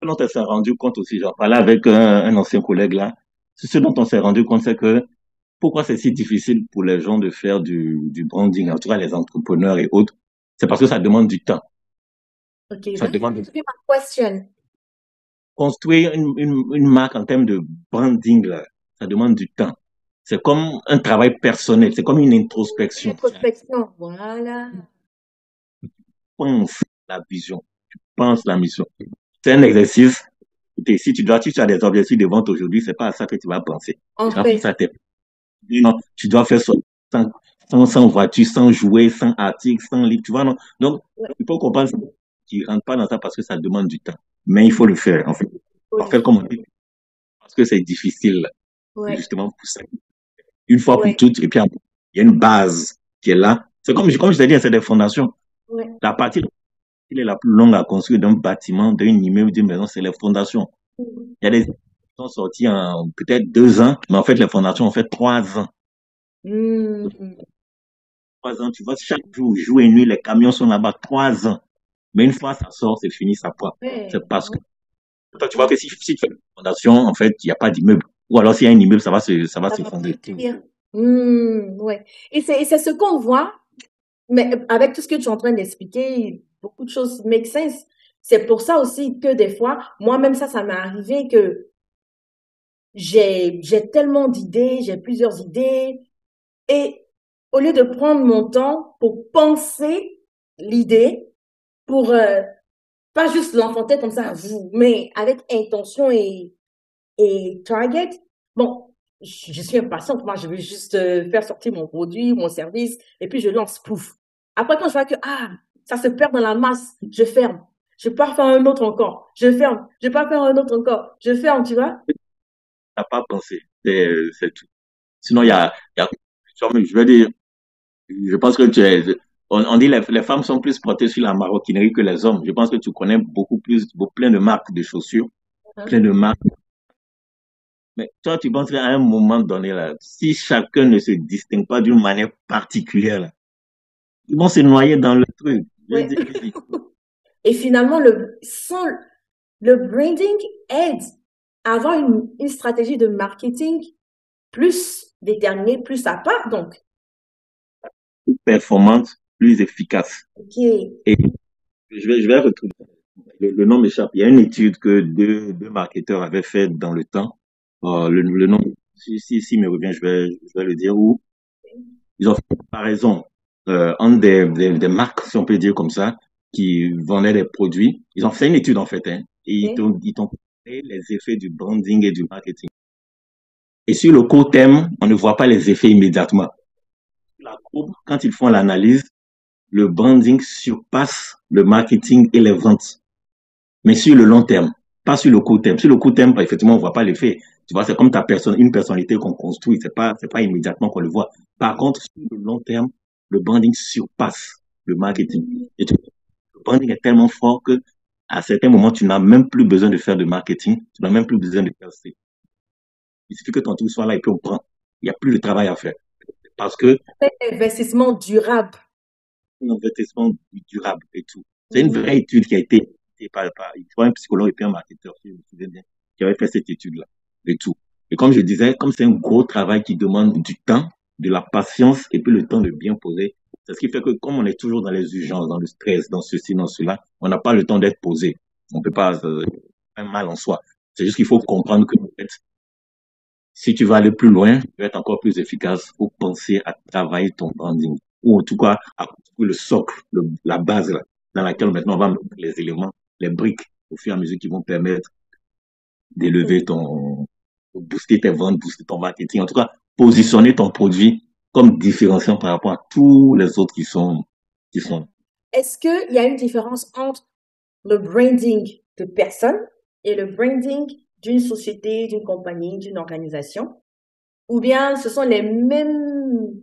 ce dont on s'est rendu compte aussi, j'en parlais avec un ancien collègue là, ce dont on s'est rendu compte, c'est que pourquoi c'est si difficile pour les gens de faire du branding, en tout cas les entrepreneurs et autres, c'est parce que ça demande du temps. Ok, Ça vas-y, demande de continue ma question. construire une marque en termes de branding, là, ça demande du temps. C'est comme un travail personnel, c'est comme une introspection. Tu Introspection, voilà. penses la vision, tu penses la mission. C'est un exercice. Si tu as des objectifs de vente aujourd'hui, c'est pas à ça que tu vas penser. En Tu vas penser fait, à tes non, tu dois faire ça sans voiture, sans jouer, sans article, sans livre, tu vois, non? Donc, ouais, il faut comprendre qu'il ne rentre pas dans ça parce que ça demande du temps. Mais il faut le faire, en fait. faut En le fait, comme on faire. dit, parce que c'est difficile, c'est Ouais, justement pour ça. Une fois pour ouais, toutes, et puis il y a une base qui est là. C'est comme je t'ai dit, c'est des fondations. ouais. La partie qui est la plus longue à construire d'un bâtiment, d'un immeuble, d'une maison, c'est les fondations. Il y a des qui sont sortis en peut-être 2 ans, mais en fait, les fondations ont fait 3 ans. Hmm, 3 ans, tu vois, chaque jour et nuit, les camions sont là-bas, 3 ans. Mais une fois ça sort, c'est fini, ça part. ouais, C'est parce que ouais, Toi, tu vois que si tu fais une fondation, en fait, il n'y a pas d'immeuble. Ou alors, s'il y a un immeuble, ça va Ça va s'effondrer. plus bien. Ouais. Et c'est ce qu'on voit, mais avec tout ce que tu es en train d'expliquer, beaucoup de choses make sense. C'est pour ça aussi que des fois, moi-même, ça m'est arrivé que j'ai tellement d'idées, j'ai plusieurs idées, et au lieu de prendre mon temps pour penser l'idée, pour pas juste l'enfanter comme ça, vous, mais avec intention et target. Bon, je suis impatiente. Moi, je veux juste faire sortir mon produit, mon service, et puis je lance, pouf. Après, quand je vois que, ça se perd dans la masse, je ferme. Je pars faire un autre encore. Je ferme. Je pars faire un autre encore. Je ferme, tu vois? T'as pas pensé. C'est tout. Sinon, je veux dire, je pense que on dit les femmes sont plus portées sur la maroquinerie que les hommes. Je pense que tu connais beaucoup plus, plein de marques de chaussures, Hein? plein de marques. Mais toi, tu penses qu'à un moment donné, là, si chacun ne se distingue pas d'une manière particulière, là, ils vont se noyer dans le truc. Je Ouais. dis, Et finalement, sans le branding aide à avoir une stratégie de marketing plus déterminée, plus à part. Donc, plus performante, plus efficace. OK. Et je vais retrouver. Le nom m'échappe. Il y a une étude que deux marketeurs avaient fait dans le temps. Le nom, si me revient, je vais le dire, où ils ont fait une comparaison entre des marques, si on peut dire comme ça, qui vendaient des produits. Ils ont fait une étude en fait, hein, et OK. ils t'ont comparé les effets du branding et du marketing. Et sur le court terme, on ne voit pas les effets immédiatement. La courbe, quand ils font l'analyse, le branding surpasse le marketing et les ventes. Mais sur le long terme, pas sur le court terme. Sur le court terme, bah, effectivement, on voit pas l'effet. Tu vois, c'est comme ta personne, une personnalité qu'on construit. C'est pas immédiatement qu'on le voit. Par contre, sur le long terme, le branding surpasse le marketing. Et le branding est tellement fort que, à certains moments, tu n'as même plus besoin de faire de marketing. Tu n'as même plus besoin de faire ça. Il suffit que ton truc soit là et puis on prend. Il n'y a plus de travail à faire. Parce que, Investissement durable. un investissement durable et tout. C'est une Mhm. vraie étude qui a été faite par un psychologue et puis un marketeur, si je me souviens bien, qui avait fait cette étude-là et tout. Et comme je disais, comme c'est un gros travail qui demande du temps, de la patience et puis le temps de bien poser, c'est ce qui fait que comme on est toujours dans les urgences, dans le stress, dans ceci, dans cela, on n'a pas le temps d'être posé. On peut pas, un mal en soi. C'est juste qu'il faut comprendre que, en fait, si tu vas aller plus loin, tu vas être encore plus efficace, faut penser à travailler ton branding. Ou en tout cas, à construire le socle, la base là, dans laquelle maintenant on va mettre les éléments, les briques, au fur et à mesure qui vont permettre d'élever booster tes ventes, booster ton marketing. En tout cas, positionner ton produit comme différenciant par rapport à tous les autres qui sont. Est-ce qu'il y a une différence entre le branding de personne et le branding d'une société, d'une compagnie, d'une organisation? Ou bien ce sont les mêmes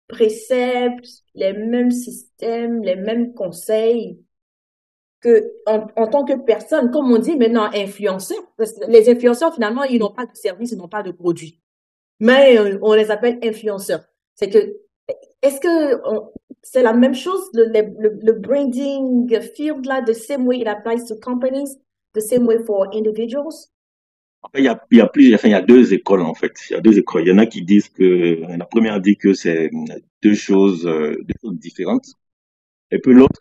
préceptes, les mêmes systèmes, les mêmes conseils que en tant que personne, comme on dit maintenant influenceurs, parce que les influenceurs finalement ils n'ont pas de service, ils n'ont pas de produit, mais on les appelle influenceurs. C'est que est-ce que c'est la même chose le branding field là, the same way it applies to companies, the same way for individuals? En fait, il y a plusieurs, enfin, il y a deux écoles, en fait. Il y a deux écoles. Il y en a qui disent que, la première dit que c'est deux choses différentes. Et puis l'autre,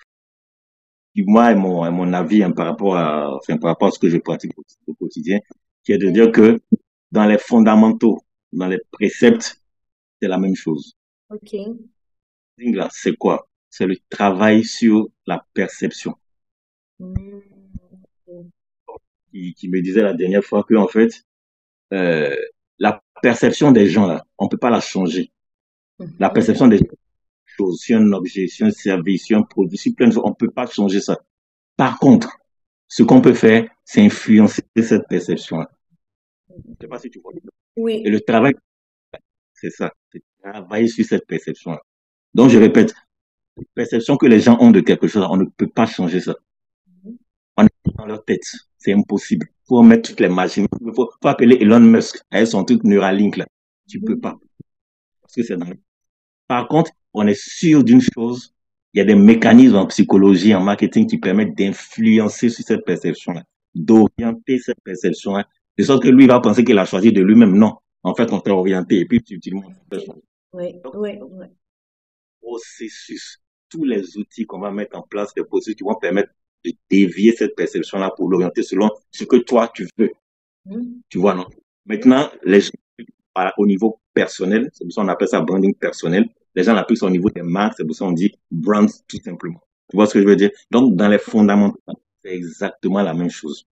qui, moi, est mon avis, hein, par rapport à ce que je pratique au quotidien, qui est de dire que dans les fondamentaux, dans les préceptes, c'est la même chose. OK. Là, c'est quoi? C'est le travail sur la perception. Mm. Qui me disait la dernière fois que, en fait, euh, la perception des gens, là, on peut pas la changer. La Mhm. perception des choses, sur un objet, sur un service, sur un produit, sur plein de choses, on peut pas changer ça. Par contre, ce qu'on peut faire, c'est influencer cette perception-là. Je sais pas si tu vois. Et Oui. le travail, c'est ça. C'est travailler sur cette perception-là. Donc, je répète, la perception que les gens ont de quelque chose, on ne peut pas changer ça. On est dans leur tête. C'est impossible. Faut mettre toutes les machines. Faut appeler Elon Musk avec son truc Neuralink, là. Tu peux Mhm. pas. Parce que c'est dans le... Par contre, on est sûr d'une chose. Il y a des mécanismes en psychologie, en marketing qui permettent d'influencer sur cette perception-là. d'orienter cette perception-là, de sorte que lui va penser qu'il a choisi de lui-même. Non, en fait, on t'a orienté et puis tu le montres. Oui, Donc, oui, oui. processus, tous les outils qu'on va mettre en place, des processus qui vont permettre de dévier cette perception-là pour l'orienter selon ce que toi tu veux. Tu vois, non? Maintenant, les gens, au niveau personnel, c'est pour ça qu'on appelle ça branding personnel. Les gens l'appliquent au niveau des marques, c'est pour ça qu'on dit brand tout simplement. Tu vois ce que je veux dire? Donc, dans les fondamentaux, c'est exactement la même chose.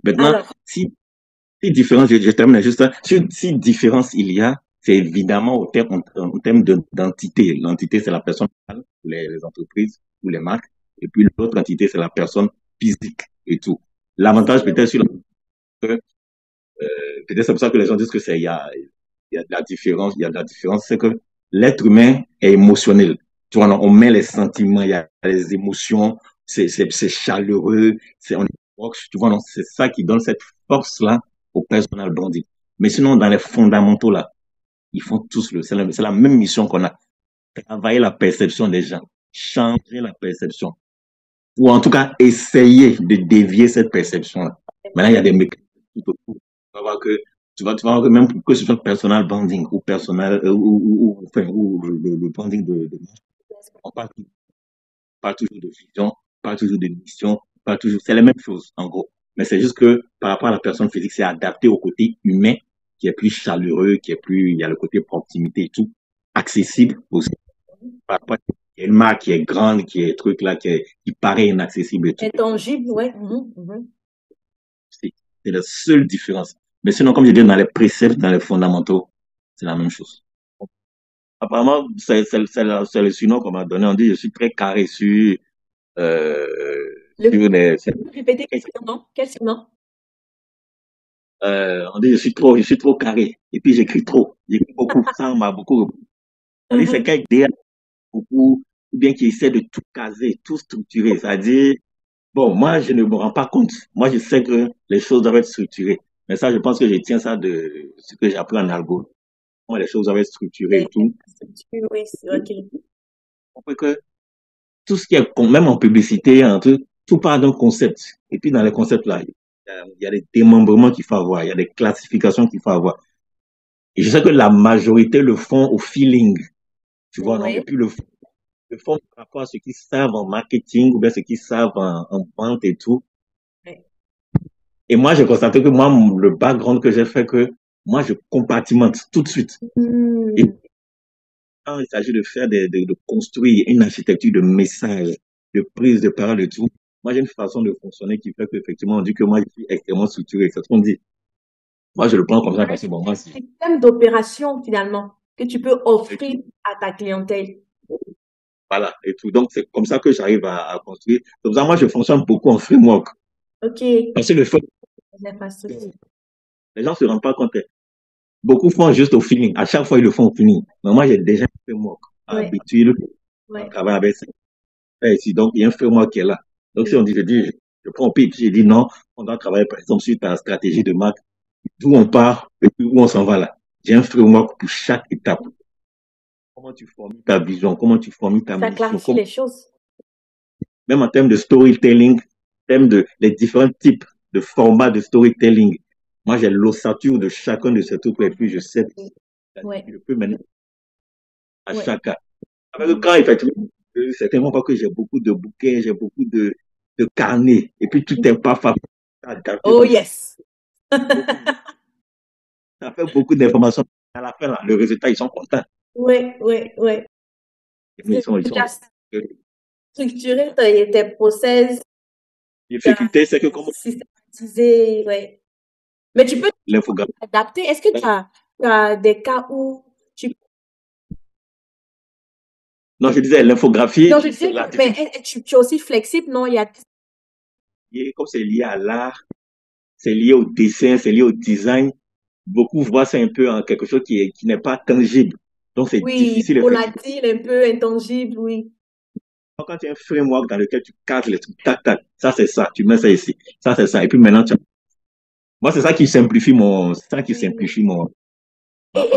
Maintenant, Alors, si différence, je termine juste là, si différence il y a, c'est évidemment au terme d'entité. L'entité, c'est la personne, les entreprises ou les marques, et puis l'autre entité, c'est la personne physique et tout. L'avantage peut-être sur peut-être c'est pour ça que les gens disent que il y a de la différence, il y a de la différence, c'est que l'être humain est émotionnel. Tu vois, on met les sentiments, il y a les émotions, c'est chaleureux, on est proche, tu vois, c'est ça qui donne cette force-là au personal branding. Mais sinon, dans les fondamentaux, là, ils font tous c'est la même mission qu'on a. Travailler la perception des gens, changer la perception, ou en tout cas, essayer de dévier cette perception-là. Maintenant, il y a des mécanismes tout autour. Tu vas voir que, tu vas voir que même que ce soit personal branding ou personnel, enfin, ou le branding on parle toujours de vision, on parle toujours de mission, on parle toujours, c'est la même chose, en gros. Mais c'est juste que, par rapport à la personne physique, c'est adapté au côté humain, qui est plus chaleureux, il y a le côté proximité et tout, accessible aussi. Par rapport il y a une marque qui est grande, qui est truc là, qui paraît inaccessible et tout. intangible, ouais. C'est la seule différence. Mais sinon, comme je dis, dans les préceptes, dans les fondamentaux, c'est la même chose. Apparemment, c'est le surnom qu'on m'a donné. On dit je suis très carré euh, sur les. Répétez, quel surnom? On dit je suis trop carré. Et puis j'écris trop. J'écris beaucoup. Ça, on m'a beaucoup. On dit c'est quelqu'un beaucoup, ou bien qui essaie de tout caser, tout structurer. C'est-à-dire, bon, moi, je ne me rends pas compte. Moi, je sais que les choses doivent être structurées. Mais ça, je pense que je tiens ça de ce que j'apprends en algo. Moi, les choses doivent être structurées et tout. Oui, c'est ok. On peut que tout ce qui est, même en publicité, tout part d'un concept. Et puis, dans les concepts là, il y a des démembrements qu'il faut avoir, il y a des classifications qu'il faut avoir. Et je sais que la majorité le font au feeling. Tu vois, non? Et puis, le font par rapport à ceux qui savent en marketing ou bien ceux qui savent en vente et tout. Ouais. Et moi, j'ai constaté que moi, le background que j'ai fait, que moi, je compartimente tout de suite. Et quand il s'agit de faire de construire une architecture de messages, de prise de parole et tout, moi, j'ai une façon de fonctionner qui fait qu'effectivement, on dit que moi, je suis extrêmement structuré. C'est ce qu'on dit. Moi, je le prends comme ça parce que bon, moi, c'est un système d'opération, finalement, que tu peux offrir à ta clientèle. Voilà, et tout. Donc, c'est comme ça que j'arrive à construire. Comme ça, moi, je fonctionne beaucoup en framework. Ok. Parce que le fait, les gens se rendent pas compte. Beaucoup font juste au feeling. À chaque fois, ils le font au feeling. Mais moi, j'ai déjà un framework habituel. On travaille avec ça. Ici, donc, il y a un framework qui est là. Donc, si on dit, je prends au pitch, j'ai dit non, on doit travailler, par exemple, sur ta stratégie de marque, d'où on part et puis où on s'en va là. J'ai un framework pour chaque étape. Comment tu formes ta vision, comment tu formes ta mission. Ça clarifie les choses. Même en termes de storytelling, en termes de les différents types de formats de storytelling. Moi, j'ai l'ossature de chacun de ces trucs et puis je sais je peux mener à chacun. Avec le cas, effectivement, certainement pas que j'ai beaucoup de bouquets, j'ai beaucoup de carnets et puis tout n'est pas fabriqué. Oh yes! Ça fait beaucoup d'informations. À la fin, là, le résultat, ils sont contents. Oui. Ils sont structurer tes process. Difficulté, c'est que comment systématiser, ouais. Mais tu peux l'infographie. adapter. Est-ce que tu as des cas où tu... Non, je disais l'infographie. Non, je disais, mais tu es aussi flexible, non? Comme c'est lié à l'art, c'est lié au dessin, c'est lié au design. Beaucoup voient ça un peu en quelque chose qui n'est pas tangible. Donc, c'est difficile. Oui, volatile, un peu intangible, oui. Donc, quand tu as un framework dans lequel tu casses les trucs, tac, tac, ça c'est ça, tu mets ça ici, ça c'est ça. Et puis maintenant, moi, c'est ça qui simplifie mon. Et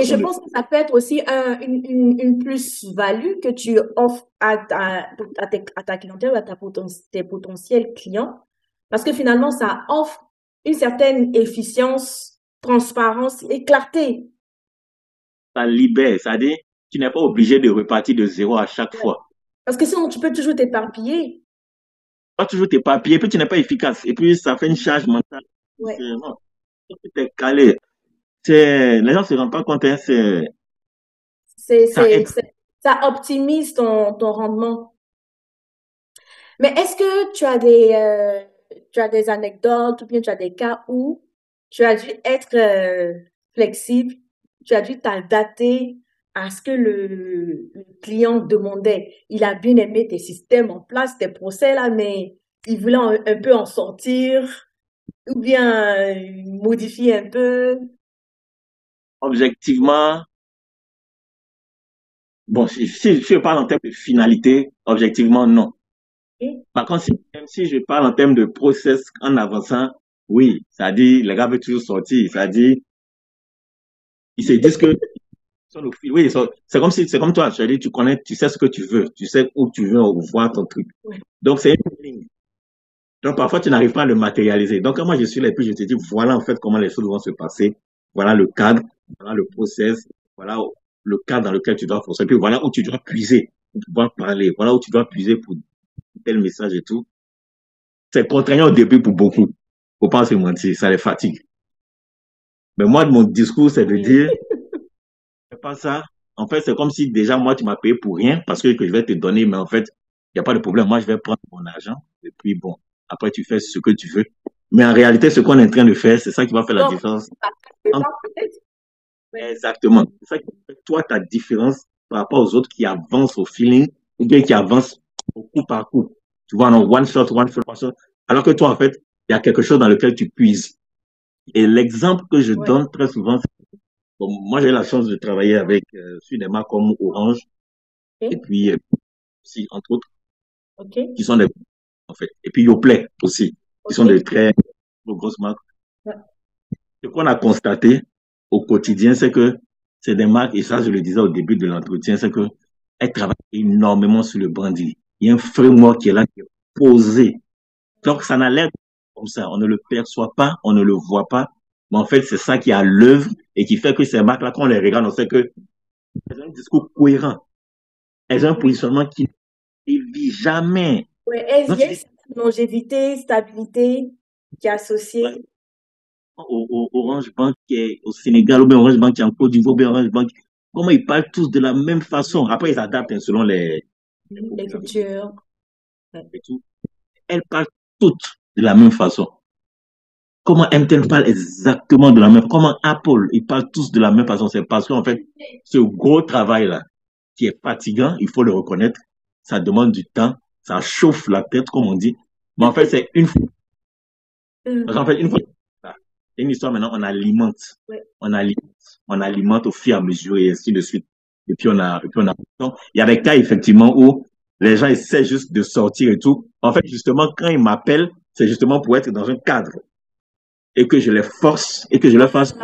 je pense que ça peut être aussi une plus-value que tu offres à ta clientèle, à tes potentiels clients. Parce que finalement, ça offre une certaine efficience, transparence et clarté. Ça libère, c'est-à-dire, tu n'es pas obligé de repartir de zéro à chaque Ouais. fois. Parce que sinon, tu peux toujours t'éparpiller. Pas toujours tes papiers, puis tu n'es pas efficace. Et puis, ça fait une charge mentale. Ouais. Non, tu es calé. Les gens ne se rendent pas compte, hein, C'est, ça c'est, aide. c'est- Ça optimise ton rendement. Mais est-ce que tu as des anecdotes ou bien tu as des cas où tu as dû être flexible, tu as dû t'adapter à ce que le client demandait. Il a bien aimé tes systèmes en place, tes procès là, mais il voulait un peu en sortir ou bien modifier un peu. Objectivement, bon, si je parle en termes de finalité, objectivement, non. Ok? Par contre, même si je parle en termes de process en avançant, oui, ça dit, les gars veulent toujours sortir. Ça dit, ils se disent que oui, c'est comme si, c'est comme toi, tu dis, tu connais, tu sais ce que tu veux, tu sais où tu veux voir ton truc. Ouais. Donc, c'est une ligne. Donc, parfois, tu n'arrives pas à le matérialiser. Donc, quand moi, je suis là et puis je te dis, voilà, en fait, comment les choses vont se passer. Voilà le cadre, voilà le process, voilà le cadre dans lequel tu dois foncer. Puis voilà où tu dois puiser pour pouvoir parler. Voilà où tu dois puiser pour tel message et tout. C'est contraignant au début pour beaucoup. Faut pas se mentir, ça les fatigue. Mais moi, mon discours, c'est de Oui. dire, fais pas ça. En fait, c'est comme si déjà, moi, tu m'as payé pour rien parce que je vais te donner, mais en fait, il n'y a pas de problème. Moi, je vais prendre mon argent et puis bon, après, tu fais ce que tu veux. Mais en réalité, ce qu'on est en train de faire, c'est ça qui va faire la Donc, différence. ça fait entre- pas peut-être. Ouais. Exactement. C'est ça qui fait, toi, ta différence par rapport aux autres qui avancent au feeling ou bien qui avancent au coup par coup. Tu vois, non, one shot, one shot. Alors que toi, en fait, il y a quelque chose dans lequel tu puises. Et l'exemple que je Ouais. donne très souvent, bon, moi j'ai la chance de travailler avec sur des marques comme Orange et Ok. puis aussi, entre autres, Ok. qui sont des en fait. Et puis Yoplait aussi, qui sont des Ok. très grosses marques. Ouais. Ce qu'on a constaté au quotidien, c'est que c'est des marques, et ça je le disais au début de l'entretien, c'est que elles travaillent énormément sur le branding. Il y a un framework qui est là, qui est posé. Donc ça n'a l'air comme ça, on ne le perçoit pas, on ne le voit pas, mais en fait c'est ça qui est à l'œuvre et qui fait que ces marques-là, quand on les regarde, on sait que elles ont un discours cohérent, elles ont un Oui. positionnement qui ne vit jamais. Ouais. Il Donc y tu a une dis, certaine longévité, stabilité qui est ouais, associée. Orange Bank qui est au Sénégal, ou bien Orange Bank qui est en Côte d'Ivoire, ou bien Orange Bank, comment ils parlent tous de la même façon. Après, ils adaptent hein, selon les Les populations cultures. Ouais. et tout. Elles parlent toutes de la même façon. Comment MTN parle exactement de la même façon. Comment Apple, ils parlent tous de la même façon. C'est parce qu'en fait, ce gros travail-là, qui est fatigant, il faut le reconnaître, ça demande du temps, ça chauffe la tête, comme on dit. Mais en fait, c'est une fois. Parce qu'en fait, une fois, c'est une histoire maintenant, Ouais. on alimente, on alimente au fur et à mesure et ainsi de suite. Et puis on a. Donc, il y a des cas effectivement où les gens essaient juste de sortir et tout. En fait, justement, quand ils m'appellent, c'est justement pour être dans un cadre et que je les force et que je leur fasse.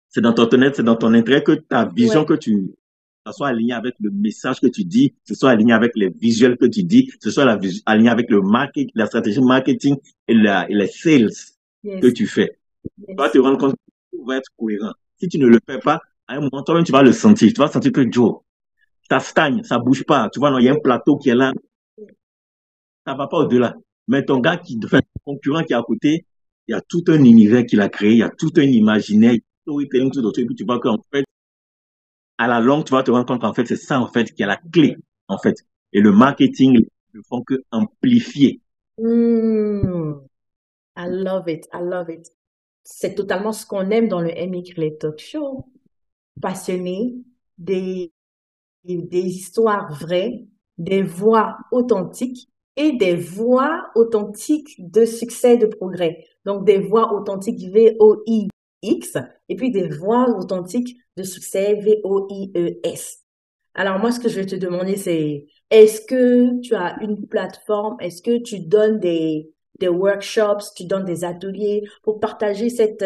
C'est dans ton honnête, c'est dans ton intérêt que ta vision Ouais. que tu ça soit aligné avec le message que tu dis, ce soit aligné avec les visuels que tu dis, ce soit aligné avec le marketing, la stratégie marketing et les sales que Yes. tu fais. Tu vas te Yes. rendre compte que tout va être cohérent. Si tu ne le fais pas, à un moment, toi-même, tu vas le sentir. Tu vas sentir que Joe, ça stagne, ça bouge pas. Tu vois, non, il y a un plateau qui est là, ça va pas au-delà. Mais ton gars enfin, ton concurrent qui est à côté, il y a tout un univers qu'il a créé, il y a tout un imaginaire, storytelling, tout d'autre. Et puis tu vois qu'en fait, à la longue, tu vas te rendre compte qu'en fait, c'est ça, en fait, qui est la clé, en fait. Et le marketing ne font que amplifier. Mm. I love it. I love it. C'est totalement ce qu'on aime dans le MY Talk Show. Passionné, des, des histoires vraies, des voix authentiques et des voix authentiques de succès, de progrès. Donc, des voix authentiques VOIX et puis des voix authentiques de succès VOIES. Alors, moi, ce que je vais te demander, c'est, est-ce que tu as une plateforme? Est-ce que tu donnes des workshops, tu donnes des ateliers pour partager cette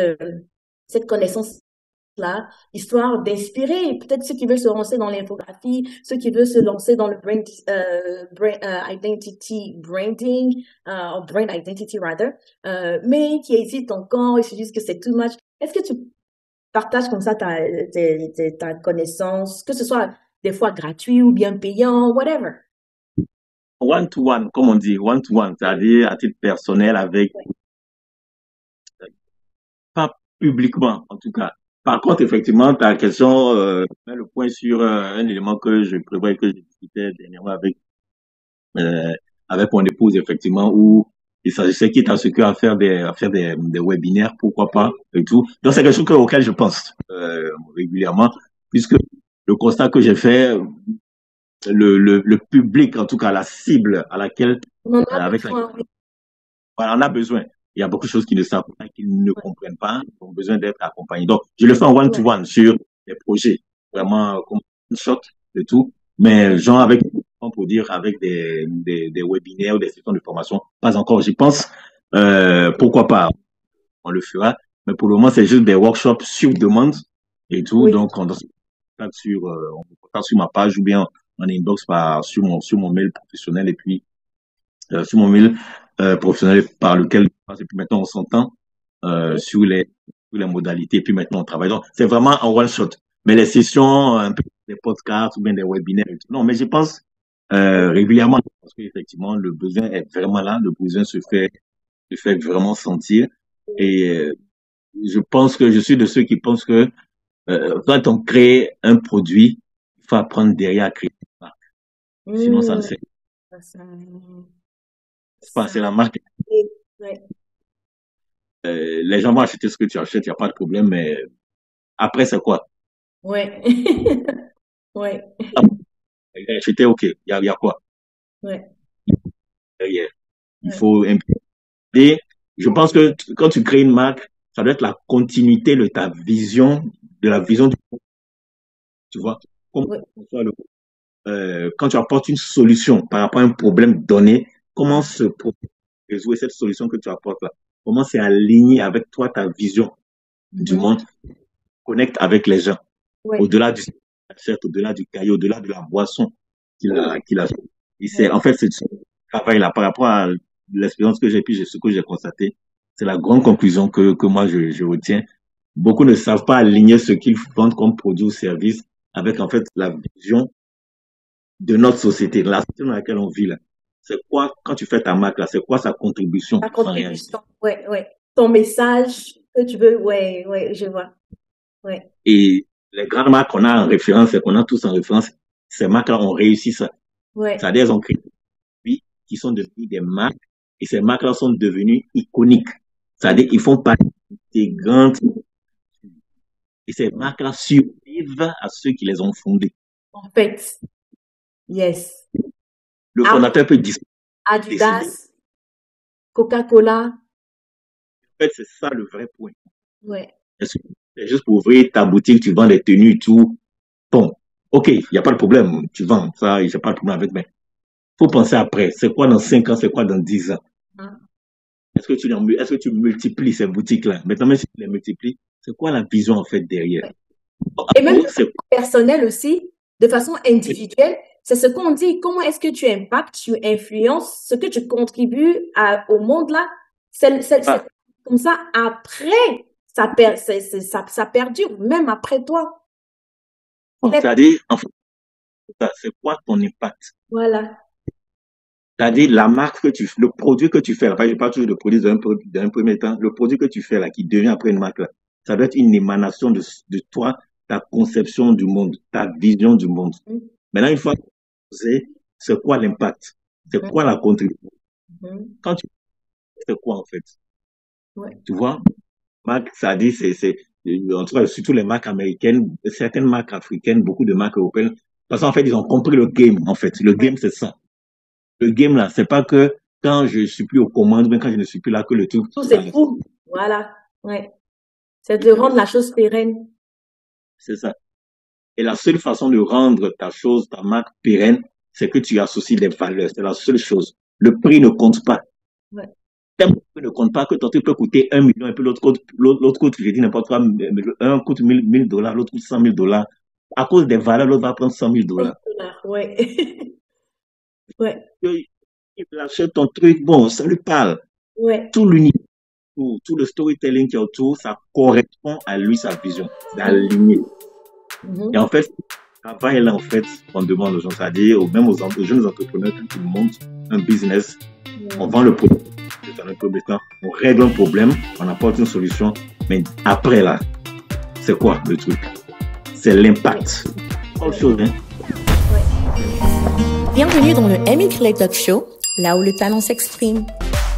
connaissance là, histoire d'inspirer peut-être ceux qui veulent se lancer dans l'infographie, ceux qui veulent se lancer dans le identity branding, ou brand identity rather, mais qui hésitent encore, ils se disent que c'est too much. Est-ce que tu partages comme ça ta connaissance, que ce soit des fois gratuit ou bien payant, whatever? One-to-one, comme on dit, one-to-one, c'est-à-dire à titre personnel avec, pas publiquement en tout cas. Par contre, effectivement, ta question met le point sur un élément que je prévois et que je discutais dernièrement euh, avec mon épouse, effectivement, où il s'agissait quitte à ce qu'à faire des webinaires, pourquoi pas, et tout. Donc, c'est quelque chose auquel je pense régulièrement, puisque le constat que j'ai fait, le public, en tout cas la cible à laquelle, On en a avec laquelle besoin, oui. voilà, on a besoin. Il y a beaucoup de choses qu'ils ne savent pas, qu'ils ne comprennent pas, ils ont besoin d'être accompagnés. Donc, je le fais en Ouais. one-to-one sur des projets, vraiment comme une shot et tout, mais genre avec, pour dire, avec des webinaires ou des sessions de formation, pas encore, j'y pense. Pourquoi pas, on le fera. Mais pour le moment, c'est juste des workshops sur demande et tout. Oui. Donc, on me contacte sur ma page ou bien en inbox sur mon mail professionnel et puis sur mon mail professionnel par lequel et puis maintenant on s'entend Oui. sur les modalités et puis maintenant on travaille. Donc c'est vraiment en one shot. Mais les sessions, un peu des podcasts ou bien des webinaires et tout. Non, mais je pense régulièrement parce qu'effectivement le besoin est vraiment là, le besoin se fait vraiment sentir et je pense que je suis de ceux qui pensent que quand on crée un produit, il faut apprendre derrière à créer une marque. Sinon ça ne Hmm, sert ça, pas. C'est ça, la marque. ouais. Les gens vont acheter ce que tu achètes, il n'y a pas de problème, mais après, c'est quoi? Ouais. Ouais. Acheter, ok, y a quoi Ouais. derrière? Il Ouais. faut impliquer. Je pense que quand tu crées une marque, ça doit être la continuité de ta vision, de la vision du tu vois. Comme Ouais. quand tu apportes une solution par rapport à un problème donné, comment se résoudre cette solution que tu apportes là? Comment c'est aligné avec toi, ta vision du Mhm. monde, connecte avec les gens, Ouais. au-delà du au-delà du caillou, au-delà de la boisson Hmm, qu'il a. Et c'est, ouais. en fait, c'est ce travail-là par rapport à l'expérience que j'ai, puis ce que j'ai constaté. C'est la grande conclusion que moi, je retiens. Beaucoup ne savent pas aligner ce qu'ils vendent comme produit ou service avec, en fait, la vision de notre société, de la société dans laquelle on vit là. C'est quoi, quand tu fais ta marque là, c'est quoi sa contribution Ta en réalité? contribution. Ouais, ouais. Ton message que tu veux. Ouais, ouais, je vois. Ouais. Et les grandes marques qu'on a en référence et qu'on a tous en référence, ces marques-là ont réussi ça. Ouais. C'est-à-dire, elles ont créé qui sont devenus des marques et ces marques-là sont devenues iconiques. C'est-à-dire, ils font partie intégrante et ces Ouais. marques-là survivent à ceux qui les ont fondées. En fait, yes. Le Apple, fondateur peut disparaître, décéder. Adidas, Coca-Cola. En fait, c'est ça le vrai point. Ouais. C'est juste pour ouvrir ta boutique, tu vends des tenues et tout. Bon, ok, il n'y a pas de problème, tu vends ça, il n'y a pas de problème avec, mais faut penser après. C'est quoi dans 5 ans, c'est quoi dans 10 ans? Hein. Est-ce que tu multiplies ces boutiques-là? Maintenant, même si tu les multiplies, c'est quoi la vision en fait derrière? Ouais. Et même de C'est façon personnelle aussi, de façon individuelle, c'est ce qu'on dit. Comment est-ce que tu impactes, tu influences ce que tu contribues au monde là? C'est ah, comme ça, après, ça perdure, même après toi. Les- c'est-à-dire, en fait, c'est quoi ton impact? Voilà. C'est-à-dire, la marque que le produit que tu fais, là, je parle toujours de produit d'un premier temps, le produit que tu fais là, qui devient après une marque là, ça doit être une émanation de toi, ta conception du monde, ta vision du monde. Maintenant, une fois que tu sais, c'est quoi l'impact? C'est Mhm, quoi la contribution? mhm. Quand tu c'est quoi en fait? Ouais. Tu vois? Marque, ça dit, en tout cas, surtout les marques américaines, certaines marques africaines, beaucoup de marques européennes, parce qu'en fait, ils ont compris le game, en fait. Le Ouais. game, c'est ça. Le game, là, c'est pas que quand je suis plus aux commandes, mais quand je ne suis plus là, que le truc Tout c'est s'arrête. fou. Voilà. Ouais. C'est de rendre la chose pérenne. C'est ça. Et la seule façon de rendre ta chose, ta marque pérenne, c'est que tu associes des valeurs. C'est la seule chose. Le prix ne compte pas. Ouais. Ne compte pas que ton truc peut coûter 1 million et puis l'autre coûte, je dis n'importe quoi, un coûte 1000 dollars, l'autre coûte 100 000 dollars. À cause des valeurs, l'autre va prendre 100 000 dollars. Ouais. Ouais. Il achète ton truc, bon, ça lui parle. Ouais. Tout l'univers, tout le storytelling qui est autour, ça correspond à lui, sa vision. C'est aligné. Et en fait, ce travail-là, en fait, on demande aux gens, c'est-à-dire même aux jeunes entrepreneurs, quand ils montent un business, on vend le produit, on règle un problème, on apporte une solution, mais après là, c'est quoi le truc? C'est l'impact. Autre chose, hein? Bienvenue dans le Amy Talk Show, là où le talent s'exprime.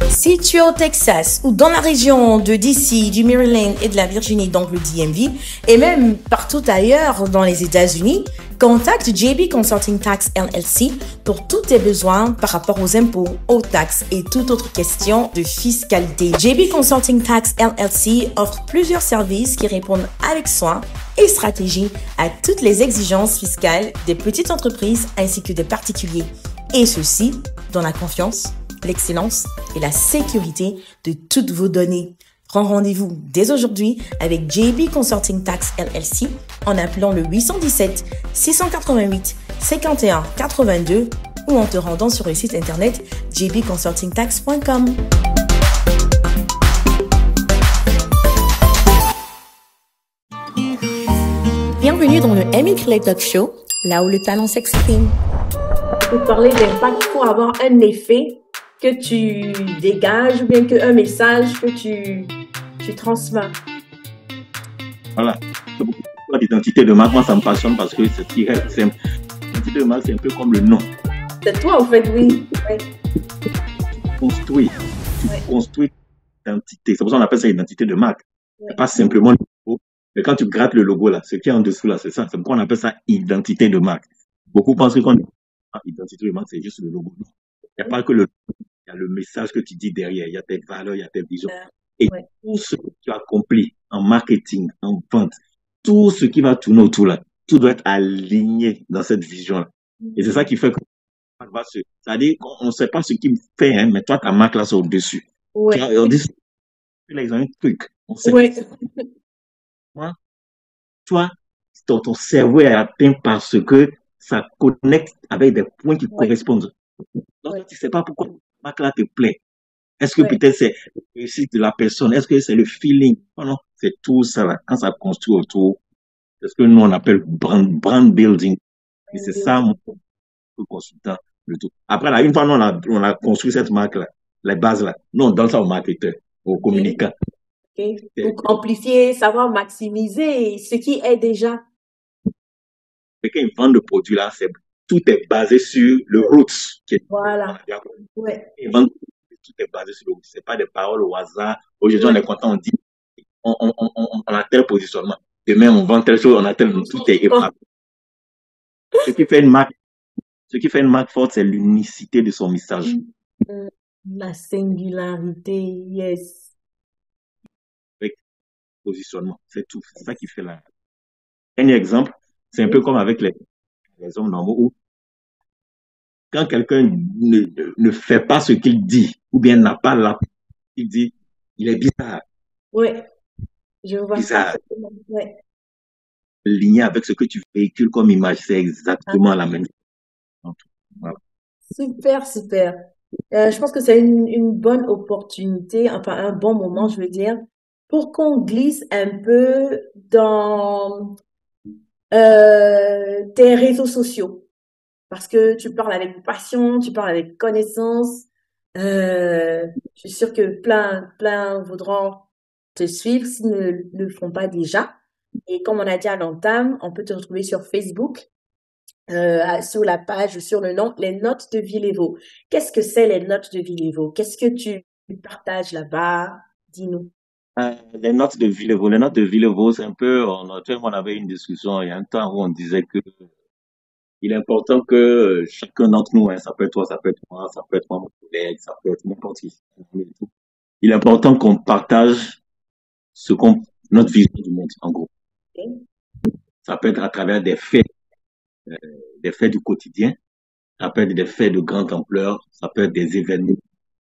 Si tu es au Texas ou dans la région de DC, du Maryland et de la Virginie, donc le DMV, et même partout ailleurs dans les États-Unis, contacte JB Consulting Tax LLC pour tous tes besoins par rapport aux impôts, aux taxes et toute autre question de fiscalité. JB Consulting Tax LLC offre plusieurs services qui répondent avec soin et stratégie à toutes les exigences fiscales des petites entreprises ainsi que des particuliers. Et ceci dans la confiance, l'excellence et la sécurité de toutes vos données. Prends rendez-vous dès aujourd'hui avec JB Consulting Tax LLC en appelant le 817 688 51 82 ou en te rendant sur le site internet jbconsultingtax.com. Bienvenue dans le Amy Talk Show, là où le talent s'exprime. Pour parler d'impact, il faut avoir un effet que tu dégages ou bien un message que tu transmets. Voilà. L'identité de marque, moi, ça me passionne parce que c'est simple. L'identité de marque, c'est un peu comme le nom. C'est toi, en fait, oui. Ouais. Tu construis l'identité. C'est pour ça qu'on appelle ça identité de marque. Ouais. C'est pas simplement le logo. Mais quand tu grattes le logo, là, ce qui est en dessous, là, c'est ça. C'est pourquoi on appelle ça identité de marque. Beaucoup pensent que quand on dit identité de marque, c'est juste le logo. Il n'y a pas que le logo. Il y a le message que tu dis derrière, il y a tes valeurs, il y a tes visions. Et tout ce que tu accomplis en marketing, en vente, tout ce qui va tourner autour là, tout doit être aligné dans cette vision-là. Et c'est ça qui fait que c'est-à-dire qu'on ne sait pas ce qu'il fait, hein, mais toi, ta marque là, c'est au-dessus. Ouais. On dit, là, ils ont un truc. On sait. Ouais. Toi, ton cerveau est atteint parce que ça connecte avec des points qui correspondent. Donc, tu ne sais pas pourquoi la marque là te plaît. Est-ce que peut-être c'est le réussite de la personne? Est-ce que c'est le feeling? Non, c'est tout ça là. Quand ça construit autour, c'est ce que nous on appelle brand building. Et c'est ça mon consultant. Le tout. Après là, une fois on a construit cette marque là, les bases là, nous on donne ça aux marketeurs, aux communicants. Donc amplifier, savoir maximiser ce qui est déjà. Et quand ils vendent le produit là, tout est basé sur le roots. Voilà. Ils vendent tout est basé sur le roots. C'est pas des paroles au hasard. Aujourd'hui, on est content, on dit, on a tel positionnement. Demain, on vend telle chose, on a tel, tout est épargné. Ce qui fait une marque forte, c'est l'unicité de son message. La singularité, yes. Avec positionnement, c'est tout. C'est ça qui fait la. Un exemple, c'est un peu comme avec les hommes normaux où quand quelqu'un ne fait pas ce qu'il dit, ou bien n'a pas la, il dit, il est bizarre. Oui, je vois bizarre. Ça. Ouais. Ligné avec ce que tu véhicules comme image, c'est exactement la même chose. Voilà. Super, super. Je pense que c'est une bonne opportunité, enfin un bon moment, je veux dire, pour qu'on glisse un peu dans tes réseaux sociaux. Parce que tu parles avec passion, tu parles avec connaissance. Je suis sûre que plein voudront te suivre s'ils ne le font pas déjà. Et comme on a dit à l'entame, on peut te retrouver sur Facebook, sur la page, sur le nom, les notes de Villévo. Qu'est-ce que c'est les notes de Villévo? Qu'est-ce que tu partages là-bas? Dis-nous. Les notes de Villévo. Les notes de Villévo, c'est un peu, on avait une discussion il y a un temps où on disait que il est important que chacun d'entre nous, hein, ça peut être toi, ça peut être moi, ça peut être mon collègue, ça peut être n'importe qui. Il est important qu'on partage notre vision du monde, en gros. Okay. Ça peut être à travers des faits du quotidien, ça peut être des faits de grande ampleur, ça peut être des événements.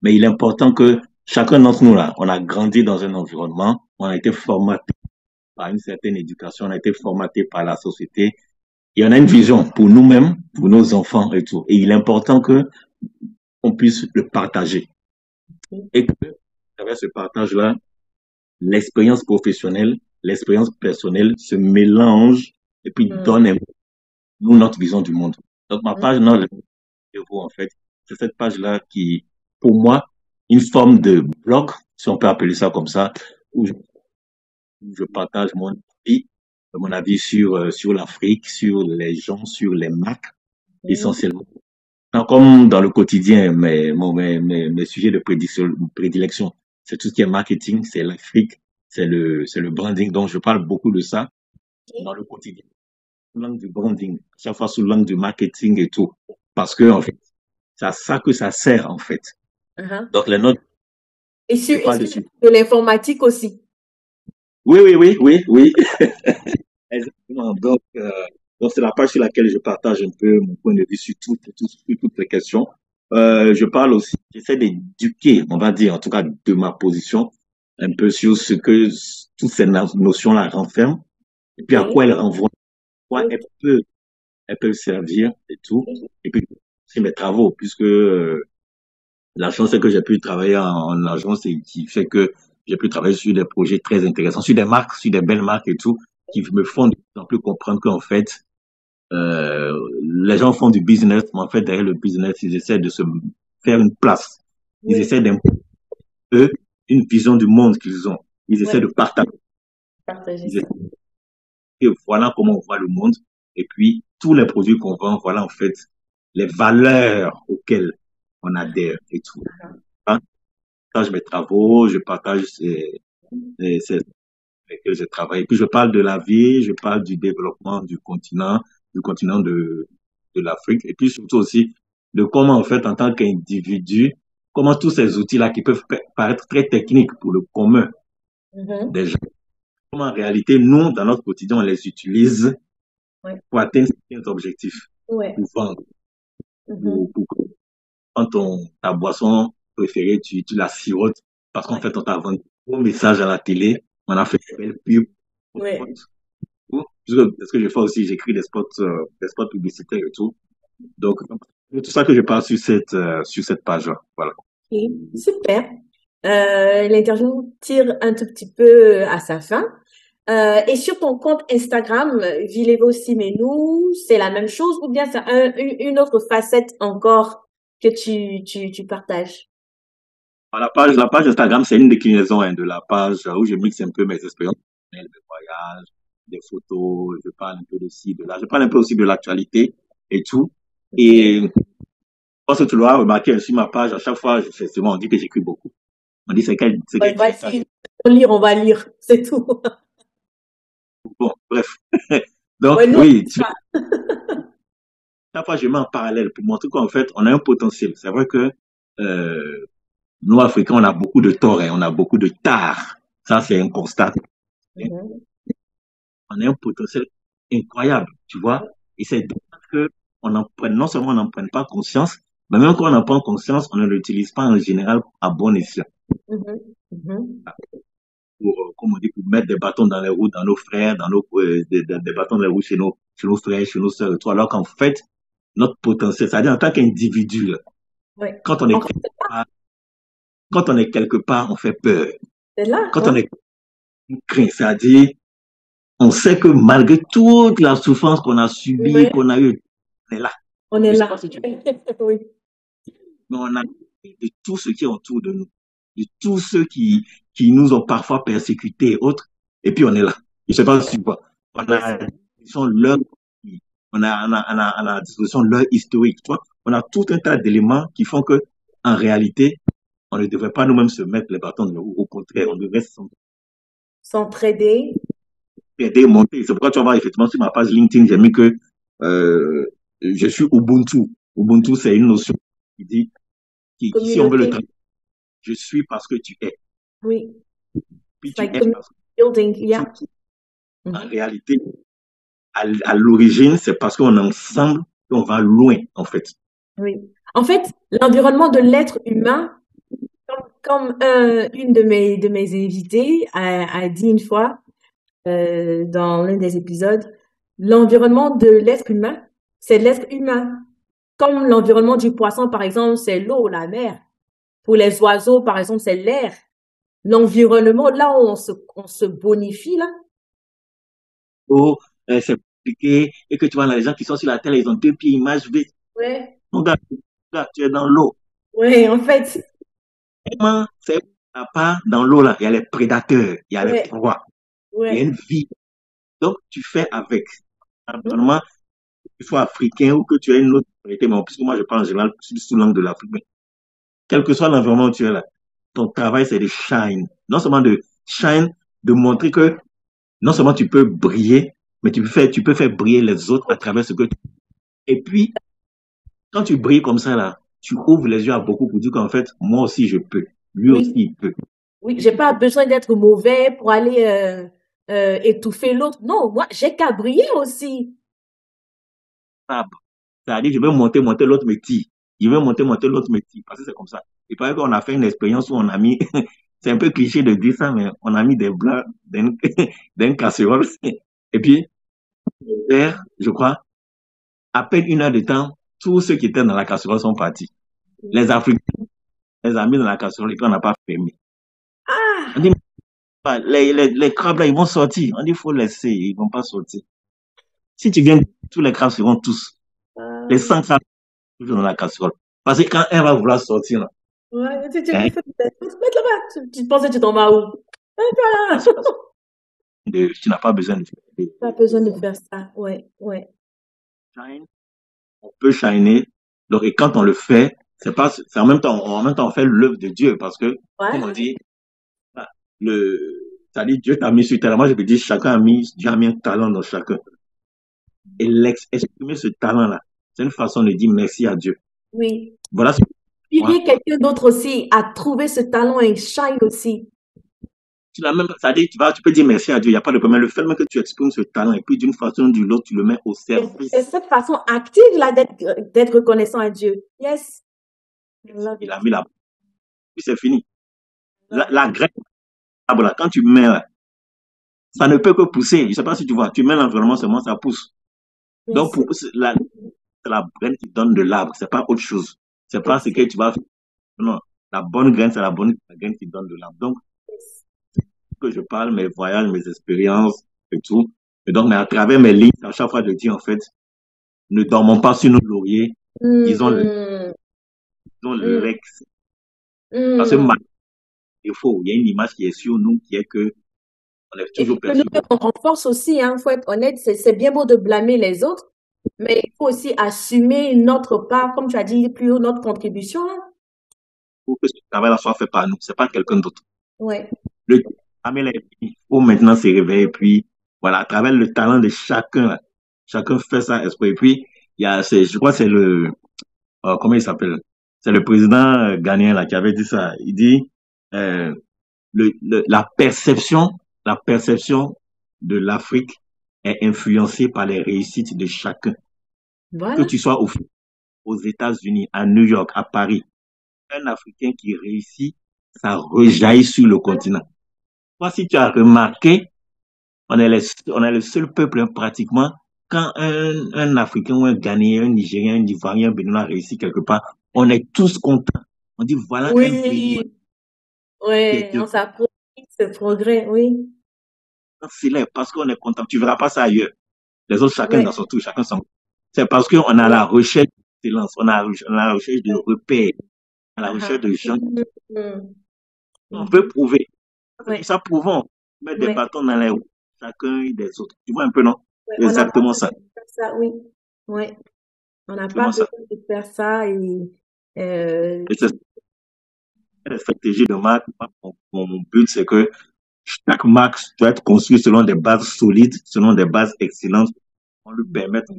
Mais il est important que chacun d'entre nous, là, on a grandi dans un environnement, on a été formaté par une certaine éducation, on a été formaté par la société, et on a une vision pour nous-mêmes, pour nos enfants et tout. Et il est important que on puisse le partager. Et que, à travers ce partage-là, l'expérience professionnelle, l'expérience personnelle se mélange et puis donne nous notre vision du monde. Donc ma page, non, en fait, c'est cette page-là qui, pour moi, une forme de blog, si on peut appeler ça comme ça, où je partage mon avis sur l'Afrique, sur les gens, sur les marques, essentiellement. Non, comme dans le quotidien, mes sujets de prédilection, c'est tout ce qui est marketing, c'est l'Afrique, c'est le branding. Donc, je parle beaucoup de ça dans le quotidien. Sous l'angle du branding, chaque fois sous l'angle du marketing et tout. Parce que, en fait, c'est à ça que ça sert, en fait. Donc, les notes, et sur de l'informatique aussi. Oui. Exactement. Donc, c'est la page sur laquelle je partage un peu mon point de vue sur toutes les questions. Je parle aussi, j'essaie d'éduquer, on va dire, en tout cas de ma position, un peu sur ce que toutes ces notions-là renferment, et puis à quoi elles renvoient, à quoi elles peuvent servir et tout. Et puis, c'est mes travaux, puisque la chance, c'est que j'ai pu travailler en agence et qui fait que j'ai pu travailler sur des projets très intéressants, sur des marques, sur des belles marques et tout, qui me font de plus en plus comprendre qu'en fait, les gens font du business, mais en fait, derrière le business, ils essaient de se faire une place. Ils essaient d'imposer, eux, une vision du monde qu'ils ont. Ils essaient de partager. Et voilà comment on voit le monde. Et puis, tous les produits qu'on vend, voilà en fait les valeurs auxquelles on adhère et tout. Je partage mes travaux, je partage lesquels je travaille. Et puis, je parle de la vie, je parle du développement du continent de l'Afrique. Et puis, surtout aussi, de comment, en fait, en tant qu'individu, comment tous ces outils-là qui peuvent paraître très techniques pour le commun des gens, comment en réalité, nous, dans notre quotidien, on les utilise pour atteindre certains objectifs, pour vendre, quand ta boisson préférée, tu la sirotes, parce qu'en fait, on t'a vendu un message à la télé, on a fait une belle pub. Ce que je fais aussi, j'écris des spots publicitaires et tout. Donc, c'est tout ça que je parle sur cette page-là. Voilà. Okay, super. L'interview tire un tout petit peu à sa fin. Et sur ton compte Instagram, Vilevo Simenou, c'est la même chose ou bien c'est une autre facette encore que tu partages? La page Instagram, c'est une déclinaison de la page où je mixe un peu mes expériences, mes voyages, des photos, je parle un peu de ci, de là. Je parle un peu aussi de l'actualité et tout. Et je pense que tu l'auras remarqué sur ma page, à chaque fois, on dit que j'écris beaucoup. On dit c'est on va lire, c'est tout. Bon, bref. Donc, oui, chaque fois, je mets en parallèle pour montrer qu'en fait, on a un potentiel. C'est vrai que nous, Africains, on a beaucoup de torts et on a beaucoup de tares. Ça, c'est un constat. On a un potentiel incroyable, tu vois. Et c'est dommage que non seulement on n'en prenne pas conscience, mais même quand on en prend conscience, on ne l'utilise pas en général à bon escient. Comme on dit, pour mettre des bâtons dans les roues dans nos frères, des bâtons dans les roues chez nos frères, chez nos sœurs et tout. Alors qu'en fait, notre potentiel, c'est-à-dire en tant qu'individu, quand on est quelque part, on fait peur. Quand on est craint, c'est-à-dire, on sait que malgré toute la souffrance qu'on a subie, qu'on a eue, on est là. On est là. Oui. Mais on a de tout ce qui est autour de nous, de tous ceux qui nous ont parfois persécutés et autres, et puis on est là. Je ne sais pas si tu vois. On a à la disposition leur historique, tu vois. On a tout un tas d'éléments qui font que, en réalité, on ne devrait pas nous-mêmes se mettre les bâtons dans les roues. Au contraire, on devrait s'entraider. Aider, monter. C'est pourquoi tu vas voir effectivement sur ma page LinkedIn, j'ai mis que je suis Ubuntu. Ubuntu, c'est une notion qui dit, si on veut le traiter, je suis parce que tu es. Oui. Puis tu es parce que building, yeah. En réalité, à l'origine, c'est parce qu'on est ensemble qu'on va loin, en fait. Oui. En fait, l'environnement de l'être humain, comme une de mes invitées a dit une fois dans l'un des épisodes, l'environnement de l'être humain, c'est l'être humain. Comme l'environnement du poisson, par exemple, c'est l'eau, la mer. Pour les oiseaux, par exemple, c'est l'air. L'environnement, là où on se bonifie, là. Oh, c'est compliqué. Et que tu vois, là, les gens qui sont sur la terre, ils ont deux pieds, ils marchent vite. Ouais. Regarde, tu es dans l'eau. Ouais, en fait. Vraiment, c'est à part dans l'eau, là, il y a les prédateurs, il y a les Ouais, proies, il y a ouais. une vie. Donc, tu fais avec. Mhm. Normalement, que tu sois africain ou que tu aies une autre variété, mais puisque moi, je parle en général sous l'angle de l'Afrique, mais quel que soit l'environnement où tu es là, ton travail, c'est de shine. Non seulement de shine, de montrer que non seulement tu peux briller, mais tu peux faire briller les autres à travers ce que tu... Et puis, quand tu brilles comme ça, là, tu ouvres les yeux à beaucoup pour dire qu'en fait, moi aussi, je peux. Lui aussi, Oui, il peut. oui. J'ai pas besoin d'être mauvais pour aller étouffer l'autre. Non, moi, j'ai qu'à briller aussi. C'est-à-dire, je vais monter, l'autre me tire. Je vais monter, l'autre me tire. Parce que c'est comme ça. Il paraît qu'on a fait une expérience où on a mis, c'est un peu cliché de dire ça, mais on a mis des blancs dans une casserole. Et puis, je crois, à peine une heure de temps, tous ceux qui étaient dans la casserole sont partis. Les Africains, les amis dans la casserole, et puis on n'a pas fermé. On Ah, dit, les crabes là, ils vont sortir. On dit, il faut laisser, ils vont pas sortir. Si tu viens, tous les crabes seront tous. Les 100 crabes sont toujours dans la casserole. Parce que quand un va vouloir sortir, là, ouais, tu hein, peux faire, mettre là-bas. Tu pensais que tu tombes à où? Voilà. tu n'as pas besoin de faire. Pas besoin de faire ça. Ouais, ouais. Shine, on peut shiner. Donc, et quand on le fait, c'est pas, c'est en même temps, on fait l'œuvre de Dieu parce que, comme on Ouais. dit, ah, c'est-à-dire Dieu t'a mis sur terre. Moi, je peux dire, Dieu a mis un talent dans chacun. Et exprimer ce talent-là, c'est une façon de dire merci à Dieu. Oui. Voilà ce que moi, Puis quelqu'un d'autre aussi a trouvé ce talent et shine aussi. tu l'as même, c'est-à-dire, tu peux dire merci à Dieu, il n'y a pas de problème. Le fait même que tu exprimes ce talent et puis d'une façon ou d'une autre, tu le mets au C'est service. cette façon active là d'être reconnaissant à Dieu. Yes. I love Il it. a mis la, puis c'est fini. Love it. La graine, là, quand tu mets là, ça ne peut que pousser. Je ne sais pas si tu vois, tu mets l'environnement seulement, ça pousse. Donc, Yes. c'est la graine qui donne de l'arbre, c'est pas autre chose. C'est pas ce Yes. que tu vas faire. Non, la bonne graine, c'est la graine qui donne de l'arbre. Donc, Yes. que je parle, mes voyages, mes expériences et tout. Et donc, mais à travers mes lignes, à chaque fois, je dis en fait, ne dormons pas sur nos lauriers, disons le, Mm, disons le mm, Rex. Parce que mm. il faut, il y a une image qui est sur nous qui est que on est Et toujours puis que nous, perçu comme on renforce aussi, hein, faut être honnête, c'est bien beau de blâmer les autres, mais il faut aussi assumer notre part, comme tu as dit plus haut, notre contribution, hein. pour que ce travail-là soit fait par nous, c'est pas quelqu'un d'autre. Ouais. Le Amel, il faut maintenant se réveiller, puis voilà, à travers le talent de chacun, là, chacun fait ça esprit. Et puis, je crois que c'est comment il s'appelle? C'est le président ghanéen là qui avait dit ça. Il dit, euh, la perception de l'Afrique est influencée par les réussites de chacun. Que Voilà. tu sois aux États-Unis, à New York, à Paris, un Africain qui réussit, ça rejaillit sur le continent. Moi, si tu as remarqué, on est le seul peuple, hein, pratiquement, quand un Africain ou un Ghanéen, un Nigérien, un Ivoirien, un Béninois réussit quelque part, on est tous contents. On dit, voilà un pays Oui. qui Ouais, est on s'approprie ce progrès, oui. célèbre parce qu'on est content. Tu verras pas ça ailleurs. Les autres, chacun dans Ouais. son tour, chacun son. C'est parce qu'on a la Ouais. recherche d'excellence, on a la recherche de Ouais. repères, on a la recherche Ah, de gens qui mhm, on veut mhm. prouver. C'est pour Ouais. ça, prouvons. Mettre des Ouais. bâtons dans les roues, chacun des autres. Tu vois un peu, non? Ouais. C'est On n'a pas exactement besoin ça. de faire ça, oui. Ouais. On n'a pas Exactement ça. besoin de faire ça et Et c'est la stratégie de marque. Mon but, c'est que chaque marque doit être construite selon des bases solides, selon des bases excellentes, pour lui permettre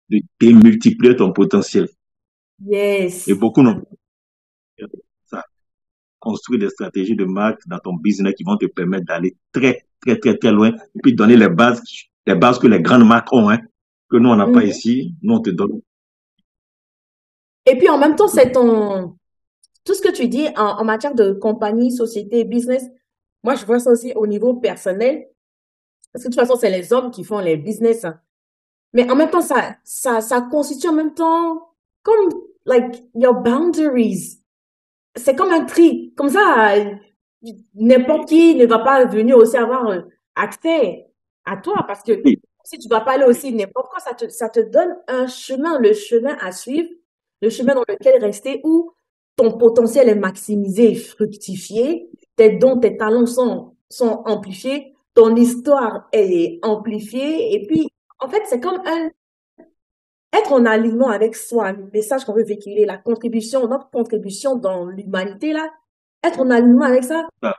de démultiplier ton potentiel. Et yes. beaucoup n'ont pas ça. Construire des stratégies de marque dans ton business qui vont te permettre d'aller très, très, très, très loin. Et puis donner les bases que les grandes marques ont, hein, que nous, on n'a pas Mhm. ici. Nous, on te donne. Et puis en même temps, c'est tout ce que tu dis en matière de compagnie, société, business, moi, je vois ça aussi au niveau personnel. Parce que de toute façon, c'est les hommes qui font les business, hein. Mais en même temps, ça constitue en même temps comme, like, your boundaries. C'est comme un tri. Comme ça, n'importe qui ne va pas venir aussi avoir accès à toi parce que Oui. si tu ne dois pas aller aussi n'importe quoi, ça te donne un chemin, le chemin à suivre, le chemin dans lequel rester où ton potentiel est maximisé et fructifié, tes dons, tes talents sont amplifiés, ton histoire est amplifiée et puis, en fait, c'est comme être en alignement avec soi, le message qu'on veut véhiculer, notre contribution dans l'humanité, là, être en alignement avec ça, Ah,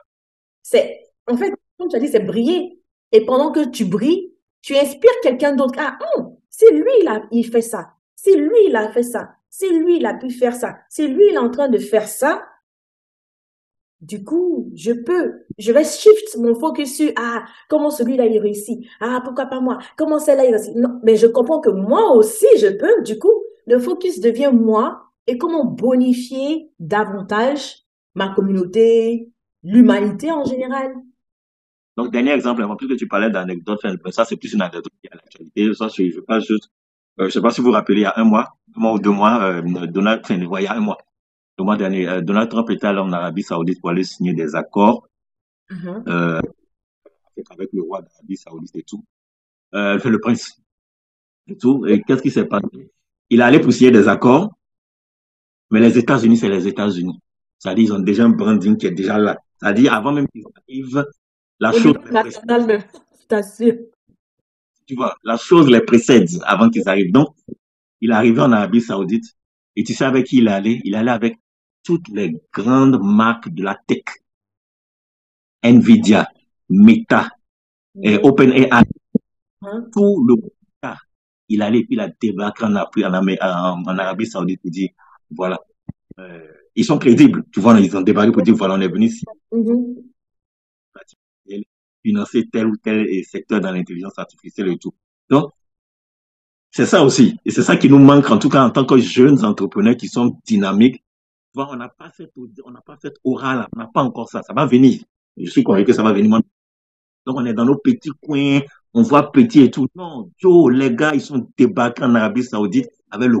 en fait, comme tu as dit, c'est briller. Et pendant que tu brilles, tu inspires quelqu'un d'autre. Ah, si lui, il fait ça. Si lui, il a fait ça. Si lui, il a pu faire ça. Si lui, il est en train de faire ça, du coup, je vais shift mon focus sur, comment celui-là, il réussit. Ah, pourquoi pas moi? Comment celle-là, il réussit? Non, mais je comprends que moi aussi, je peux. Du coup, le focus devient moi et comment bonifier davantage ma communauté, l'humanité en général. donc, dernier exemple, en plus que tu parlais d'anecdote, enfin, ça c'est plus une anecdote qui est à l'actualité. Ça, je veux pas juste, je sais pas si vous vous rappelez, il y a un mois ou 2 mois, Donald, enfin, ouais, il y a un mois, le mois dernier, Donald Trump était allé en Arabie Saoudite pour aller signer des accords Mhm. euh, avec le roi d'Arabie Saoudite et tout, enfin, le prince et tout. Et qu'est-ce qui s'est passé? Il est allé pour signer des accords, mais les États-Unis, c'est les États-Unis. C'est-à-dire, ils ont déjà un branding qui est déjà là. C'est-à-dire, avant même qu'ils arrivent, la Au chose niveau les précède. national même, je t'assure. Tu vois, la chose les précède avant qu'ils arrivent. Donc, il est arrivé en Arabie Saoudite. Et tu sais avec qui il allait? Il allait avec toutes les grandes marques de la tech. Nvidia, Meta, et Oui. OpenAI, Hein? tout le monde. Il allait, puis il a débarqué en Arabie Saoudite pour dire, voilà, euh, ils sont crédibles. Tu vois, ils ont débarqué pour dire, voilà, on est venu ici Mhm. financer tel ou tel secteur dans l'intelligence artificielle et tout. Donc, c'est ça aussi. Et c'est ça qui nous manque, en tout cas, en tant que jeunes entrepreneurs qui sont dynamiques. On n'a pas cette aura-là. On n'a pas encore ça. Ça va venir. Je suis convaincu Ouais. que ça va venir. Donc, on est dans nos petits coins. On voit petit et tout. Non, Joe, les gars, ils sont débarqués en Arabie Saoudite avec le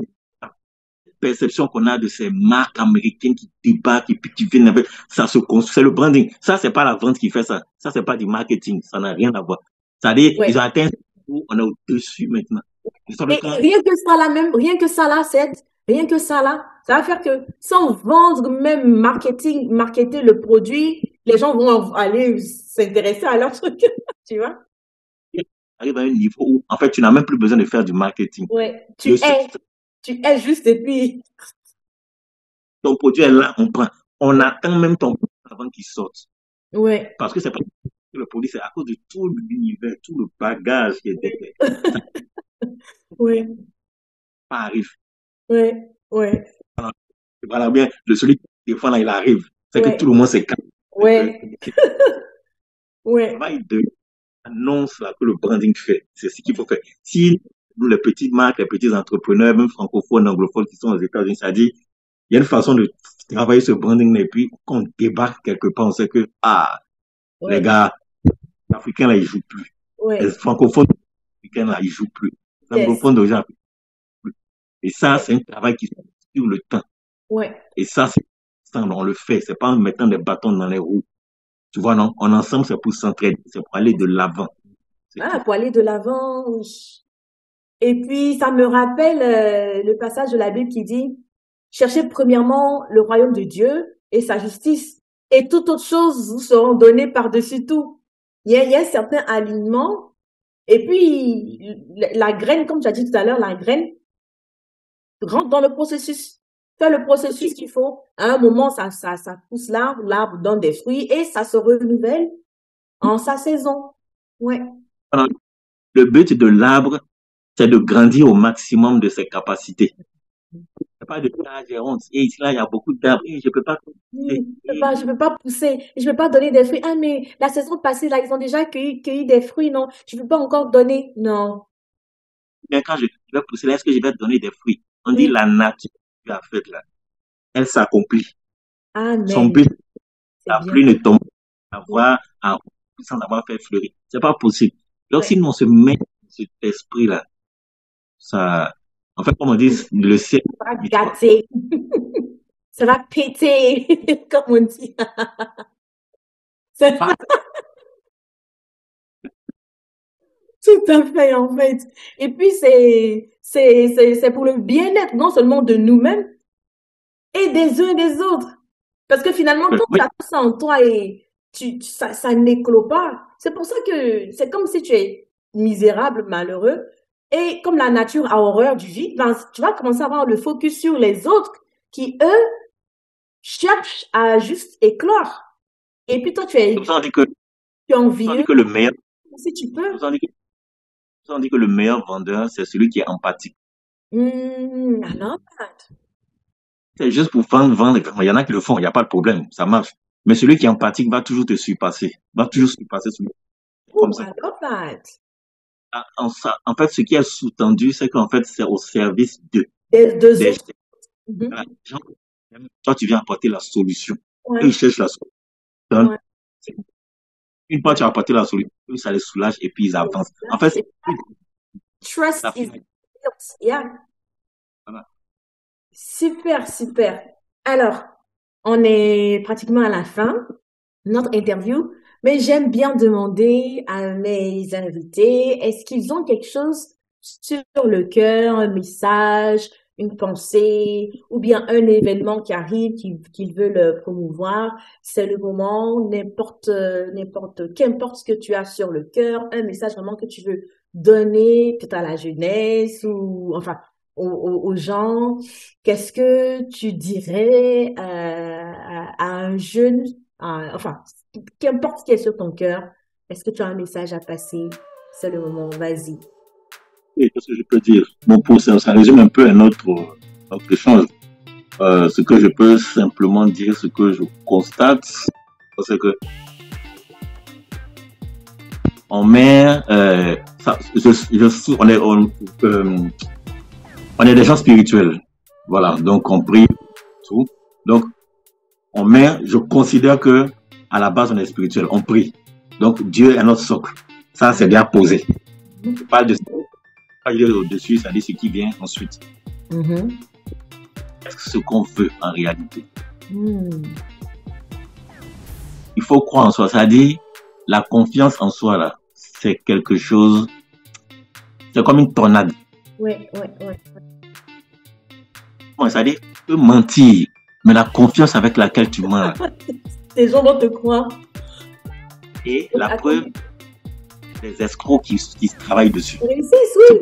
perception qu'on a de ces marques américaines qui débarquent et puis qui viennent avec ça se construit. C'est le branding. Ça, c'est pas la vente qui fait ça. Ça, c'est pas du marketing. Ça n'a rien à voir. C'est-à-dire, ils ont Ouais. atteint où on est au-dessus maintenant. Et rien que ça là même, rien que ça là, rien que ça là, ça va faire que sans vendre même marketer le produit, les gens vont aller s'intéresser à leur truc, tu vois? arrive à un niveau où, en fait, tu n'as même plus besoin de faire du marketing. Ouais, Le seul, tu es juste et puis, ton produit est là, on prend. On attend même ton produit avant qu'il sorte. ouais, Parce que c'est pas le produit, c'est à cause de tout l'univers, tout le bagage qui est derrière. Ça ouais, arrive. ouais, ouais, Voilà bien, celui qui défend là, il arrive. C'est que tout ouais, le monde s'est calme avec le ouais, ouais, travail de annonce là, que le branding fait. C'est ce qu'il faut faire. Si nous, les petites marques, les petits entrepreneurs, même francophones, anglophones qui sont aux États-Unis, c'est-à-dire, il y a une façon de travailler ce branding, et puis quand on débarque quelque part, on sait que, les ouais, gars, les Africains là, ils jouent plus. Les ouais, francophones africains là, ils jouent plus. Les yes, anglophones d'aujourd'hui, ils jouent plus. Et ça, ouais, c'est un travail qui se fait sur le temps. ouais. Et ça, on le fait. C'est pas en mettant des bâtons dans les roues. Tu vois, non? En ensemble, c'est pour s'entraider, c'est pour aller de l'avant. C'est Ah, tout. pour aller de l'avant, oui. Et puis, ça me rappelle le passage de la Bible qui dit, cherchez premièrement le royaume de Dieu et sa justice, et toute autre chose vous seront données par-dessus tout. Il y a un certain alignement. Et puis, la graine, comme tu as dit tout à l'heure, la graine rentre dans le processus. Fais le processus qu'il faut. À un moment, ça pousse l'arbre donne des fruits et ça se renouvelle en sa saison. Ouais. Le but de l'arbre, c'est de grandir au maximum de ses capacités. C'est pas de dire, j'ai honte. Et ici, là, il y a beaucoup d'arbres. Et je peux pas cultiver. Je peux pas pousser, je peux pas donner des fruits. Ah, mais la saison passée, là, ils ont déjà cueilli des fruits, non? Je peux pas encore donner. Non. Mais quand je vais pousser, là, est-ce que je vais te donner des fruits? On dit Oui, la nature que tu as faite là, elle s'accomplit. Son Amen. but, C'est la bien. pluie ne tombe Oui, pas sans avoir fait fleurir. C'est pas possible. Donc, ouais. si nous, on se met dans cet esprit-là, ça, en fait, comme on dit, le ciel, Ça va il soit. gâter. Ça va péter, comme on dit. C'est tout à fait, en fait. Et puis, c'est pour le bien-être, non seulement de nous-mêmes, et des uns et des autres. Parce que finalement, quand Oui, tu as tout ça en toi et ça n'éclot pas, c'est pour ça que c'est comme si tu es misérable, malheureux, et comme la nature a horreur du vide, ben, tu vas commencer à avoir le focus sur les autres qui, eux, cherchent à juste éclore. Et puis toi, c'est pour ça qu'on dit que, tu es on envieux, dit que le meilleur, si tu c'est peux. pour ça on dit que le meilleur vendeur, c'est celui qui est empathique. I love that. C'est juste pour vendre. Il y en a qui le font, il n'y a pas de problème, ça marche. Mais celui qui est empathique va toujours te surpasser, va toujours surpasser celui comme Oh, ça. I love that. En fait, ce qui est sous-tendu, c'est qu'en fait, c'est au service Des deux des autres. Mhm. gens. Toi, tu viens apporter la solution. Eux, Ouais, ils cherchent la solution. ouais, Une fois que tu as ouais. apporté la solution, eux, ça les soulage et puis ils avancent. En fait, Exactly. Trust la is finalité. built. Yeah. Voilà. Super, super. Alors, on est pratiquement à la fin de notre interview, mais j'aime bien demander à mes invités, est-ce qu'ils ont quelque chose sur le cœur, un message, une pensée, ou bien un événement qui arrive qu'ils veulent promouvoir? C'est le moment, qu'importe ce que tu as sur le cœur, un message vraiment que tu veux donner, peut-être à la jeunesse ou, enfin, aux gens. Qu'est-ce que tu dirais à un jeune, enfin, qu'importe ce qui est sur ton cœur, est-ce que tu as un message à passer? C'est le moment, vas-y. Et qu'est-ce que je peux dire? Bon, pour ça résume un peu notre échange. Ce que je peux simplement dire, ce que je constate, c'est que en mer, on est des gens spirituels. Voilà, donc on prie tout. Donc en mer, je considère que à la base on est spirituel, on prie. Donc Dieu est notre socle. Ça c'est bien posé. Je parle de pas au-dessus, ça dit ce qui vient ensuite. Mhm. Est-ce ce qu'on veut en réalité? Mm. Il faut croire en soi. Ça dit la confiance en soi là, c'est quelque chose, c'est comme une tornade. Ouais, ouais, ouais. Ça dit, tu peux mentir, mais la confiance avec laquelle tu mens. Les gens vont te croire. Et la preuve, les escrocs qui travaillent dessus. Ils réussissent, oui.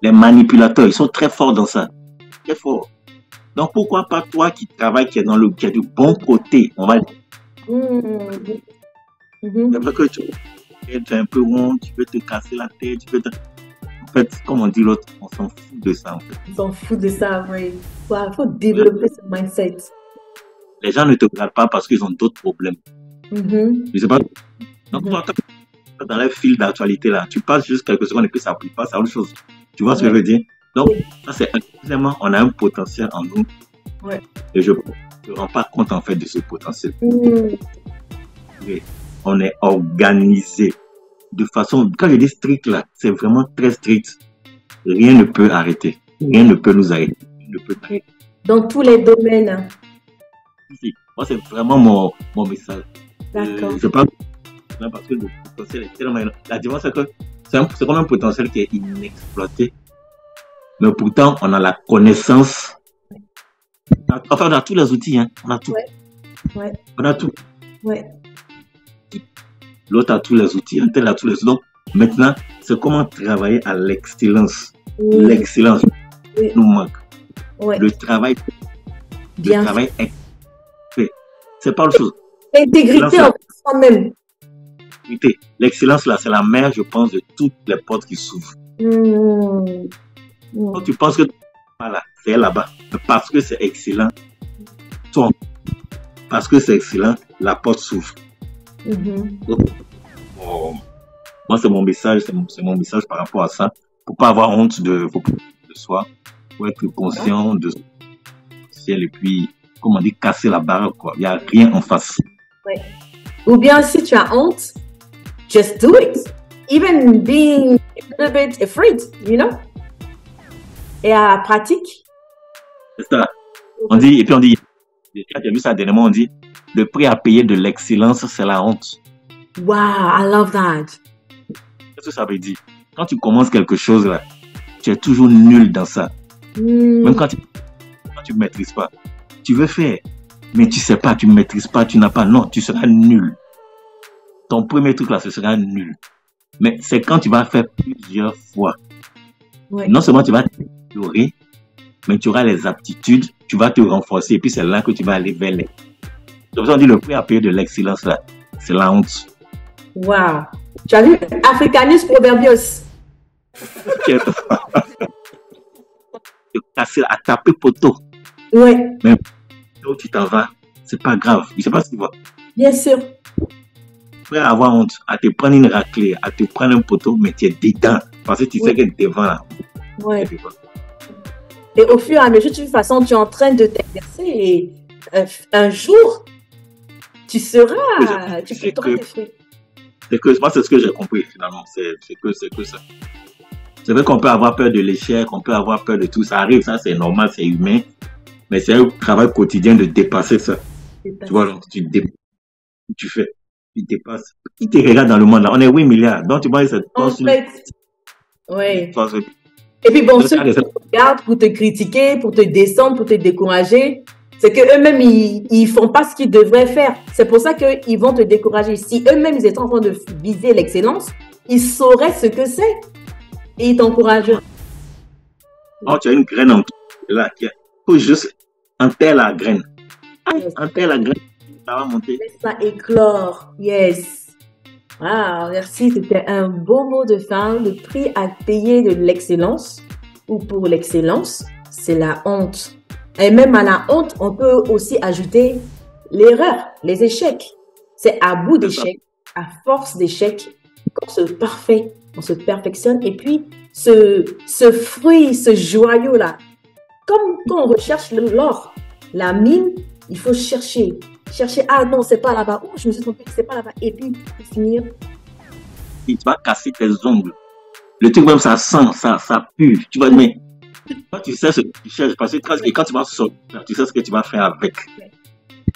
Les manipulateurs, ils sont très forts dans ça. Très forts. Donc pourquoi pas toi qui travailles, qui est du bon côté, on va dire. Mm. C'est Mhm. vrai que tu es un peu rond, tu peux te casser la tête, En fait, comme on dit l'autre, on s'en fout de ça en fait. Ils s'en foutent de ça, oui. Faut développer ce mindset. Les gens ne te regardent pas parce qu'ils ont d'autres problèmes. Mhm. Je sais pas. Donc Mhm. toi, dans les fils d'actualité là, tu passes juste quelques secondes et puis ça passe à autre chose. Tu vois ce que je Ouais, veux dire? Donc, oui, ça c'est vraiment, on a un potentiel en nous ouais. et je ne me rends pas compte en fait de ce potentiel. Mm. Et on est organisé de façon, quand je dis strict là, c'est vraiment très strict. Rien ne peut arrêter. Rien ne peut nous arrêter. Rien ne peut arrêter. Dans tous les domaines. Moi, c'est vraiment mon message. D'accord. Je parle parce que le potentiel est tellement énorme. La différence, c'est que c'est comme un potentiel qui est inexploité. Mais pourtant, on a la connaissance. Enfin, on a tous les outils. Hein. On a tout. Ouais, ouais, On a tout. ouais. L'autre a tous les outils. Un tel a tous les outils. Donc, maintenant, c'est comment travailler à l'excellence. Oui, L'excellence oui, nous manque. ouais. Le travail Bien est fait. C'est pas autre chose. Intégrité en soi-même. L'excellence, là, c'est la mère, je pense, de toutes les portes qui s'ouvrent. Mm. Quand tu penses que voilà, c'est là-bas, parce que c'est excellent, toi, parce que c'est excellent, la porte s'ouvre. Mhm. Donc, moi, c'est mon message, c'est mon message par rapport à ça, pour pas avoir honte de soi, pour être conscient de ciel et puis comme on dit, casser la baraque, quoi. Il n'y a rien en face. Ouais. Ou bien si tu as honte, just do it. Even being a little bit afraid, you know? Et à la pratique. C'est ça. On dit, et puis on dit, quand tu as vu ça dernièrement, on dit, le prix à payer de l'excellence, c'est la honte. Wow, I love that. Qu'est-ce que ça veut dire? Quand tu commences quelque chose, là, tu es toujours nul dans ça. Même quand tu ne maîtrises pas. Tu veux faire, mais tu ne sais pas, tu ne maîtrises pas, tu n'as pas. Non, tu seras nul. Ton premier truc, là, ce sera nul. Mais c'est quand tu vas faire plusieurs fois. Ouais. Non seulement tu vas t'améliorer, mais tu auras les aptitudes, tu vas te renforcer, et puis c'est là que tu vas aller vers les. Donc, on dit le prix à payer de l'excellence, là, c'est la honte. Wow. Tu as vu Africanus Proverbios. Casser, à taper poteau. Ouais. Mais où tu t'en vas, c'est pas grave. Je sais pas si tu vois. Bien sûr. Prêt à avoir honte, à te prendre une raclée, à te prendre un poteau, mais tu es dedans. Parce que tu sais que devant là. Ouais. Et au fur et à mesure, de toute façon, tu es en train de t'exercer et un jour, tu seras, tu porteras tes fruits. C'est que moi, c'est ce que j'ai compris finalement. C'est que ça. C'est vrai qu'on peut avoir peur de l'échec, on peut avoir peur de tout. Ça arrive, ça c'est normal, c'est humain. Mais c'est un travail quotidien de dépasser ça. Tu vois, donc tu fais, tu dépasses. Qui te regarde dans le monde là? On est 8 milliards. Donc tu vois, cette en fait, oui. Et puis bon, ceux qui te regardent pour te critiquer, pour te descendre, pour te décourager, c'est qu'eux-mêmes, ils font pas ce qu'ils devraient faire. C'est pour ça qu'ils vont te décourager. Si eux-mêmes, ils étaient en train de viser l'excellence, ils sauraient ce que c'est. Et ils t'encouragent. Oh, tu as une graine en là. Il faut juste enterrer la graine. Enterrer la graine, ça va monter. Ça éclore. Yes. Wow, merci. C'était un beau mot de fin. Le prix à payer de l'excellence ou pour l'excellence, c'est la honte. Et même à la honte, on peut aussi ajouter l'erreur, les échecs. C'est à bout d'échecs, à force d'échecs, qu'on se parfait, on se perfectionne. Et puis, ce fruit, ce joyau-là, comme quand on recherche l'or, la mine, il faut chercher. Ah non, c'est pas là-bas. Oh, je me suis trompée, c'est pas là-bas. Et puis, pour finir. Tu vas casser tes ongles. Le truc même, ça sent, ça pue. Tu vas, mais toi, tu sais ce que tu cherches. Parce que quand tu vas sortir, tu sais ce que tu vas faire avec.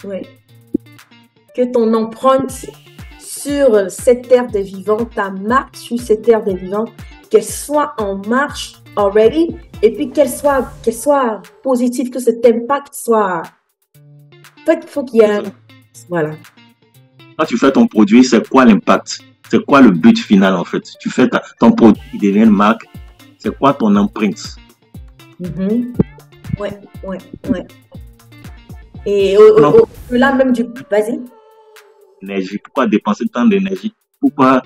Oui. Que ton empreinte sur cette terre des vivants, ta marque sur cette terre des vivants, qu'elle soit en marche already, et puis qu'elle soit positive, que cet impact soit. En fait, il faut qu'il y ait un. Voilà. Quand tu fais ton produit, c'est quoi l'impact? C'est quoi le but final en fait? Tu fais ton produit, il devient une marque. C'est quoi ton empreinte? Ouais. Et au-delà même du. Vas-y. Énergie. Pourquoi dépenser tant d'énergie? Pourquoi?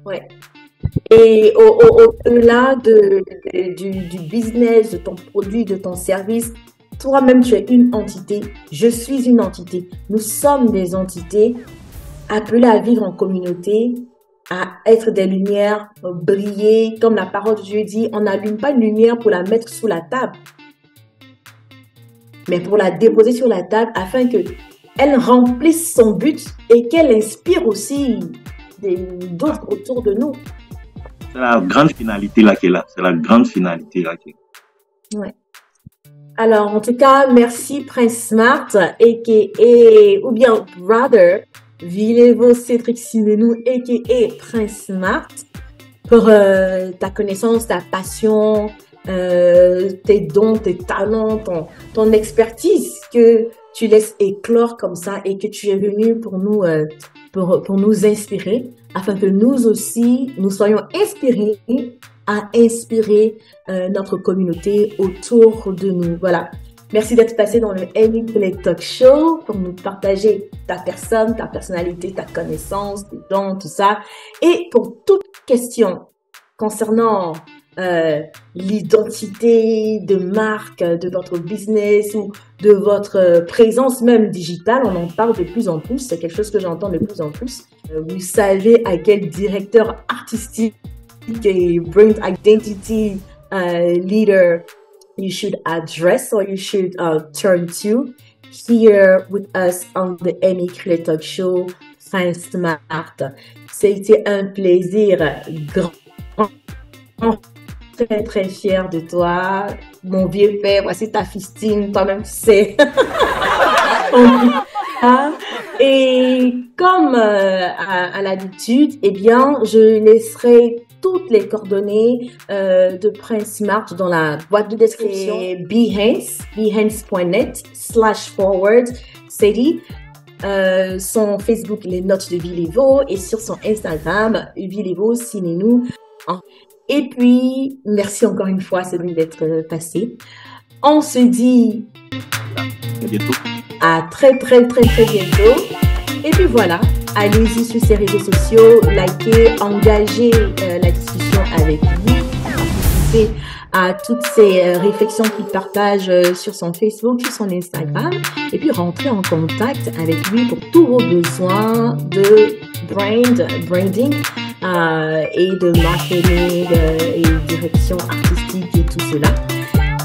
Ouais. Et au-delà du business, de ton produit, de ton service, toi-même, tu es une entité. Je suis une entité. Nous sommes des entités appelées à vivre en communauté, à être des lumières, briller. Comme la parole de Dieu dit, on n'allume pas une lumière pour la mettre sous la table, mais pour la déposer sur la table afin qu'elle remplisse son but et qu'elle inspire aussi d'autres autour de nous. C'est la grande finalité là qui est là. Ouais. Alors, en tout cas, merci Prince Smart, a.k.a. ou bien Brother Vilevo Cédric Simenou, a.k.a. Prince Smart, pour ta connaissance, ta passion, tes dons, tes talents, ton expertise que tu laisses éclore comme ça et que tu es venu pour nous inspirer, afin que nous aussi, nous soyons inspirés à inspirer notre communauté autour de nous. Voilà. Merci d'être passé dans le Amy Play Talk Show pour nous partager ta personne, ta personnalité, ta connaissance, tes dons, tout ça. Et pour toute question concernant l'identité de marque, de votre business ou de votre présence même digitale, on en parle de plus en plus. C'est quelque chose que j'entends de plus en plus. Vous savez à quel directeur artistique et brand identity leader you should address or you should turn to here with us on the Amy Crilley Talk Show. Prince Smart. C'était un plaisir grand. Très, très fière de toi. Mon vieux père, voici ta fistine, toi-même tu sais. Et comme à l'habitude, eh bien, je laisserai toutes les coordonnées de Prince Smart dans la boîte de description. behance.net/forward/city. Son Facebook, les notes de Vilevo, et sur son Instagram, Vilevo, signez-nous. Et puis, merci encore une fois, Céline, d'être passé. On se dit à très, très, très, très bientôt. Et puis voilà, allez-y sur ses réseaux sociaux, likez, engagez la discussion avec lui, participez à toutes ces réflexions qu'il partage sur son Facebook, sur son Instagram, et puis rentrez en contact avec lui pour tous vos besoins de branding et de marketing et direction artistique et tout cela.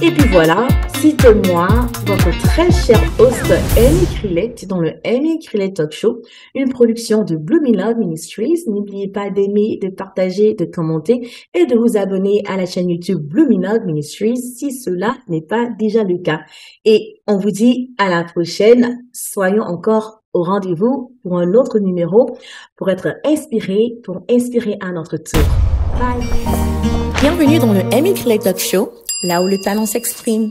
Et puis voilà, c'était moi, votre très cher host Amy Crilley, dans le Amy Crilley Talk Show, une production de Blooming Love Ministries. N'oubliez pas d'aimer, de partager, de commenter et de vous abonner à la chaîne YouTube Blooming Love Ministries si cela n'est pas déjà le cas. Et on vous dit à la prochaine. Soyons encore au rendez-vous pour un autre numéro pour être inspirés, pour inspirer à notre tour. Bye! Bienvenue dans le Amy Crilley Talk Show, là où le talent s'exprime.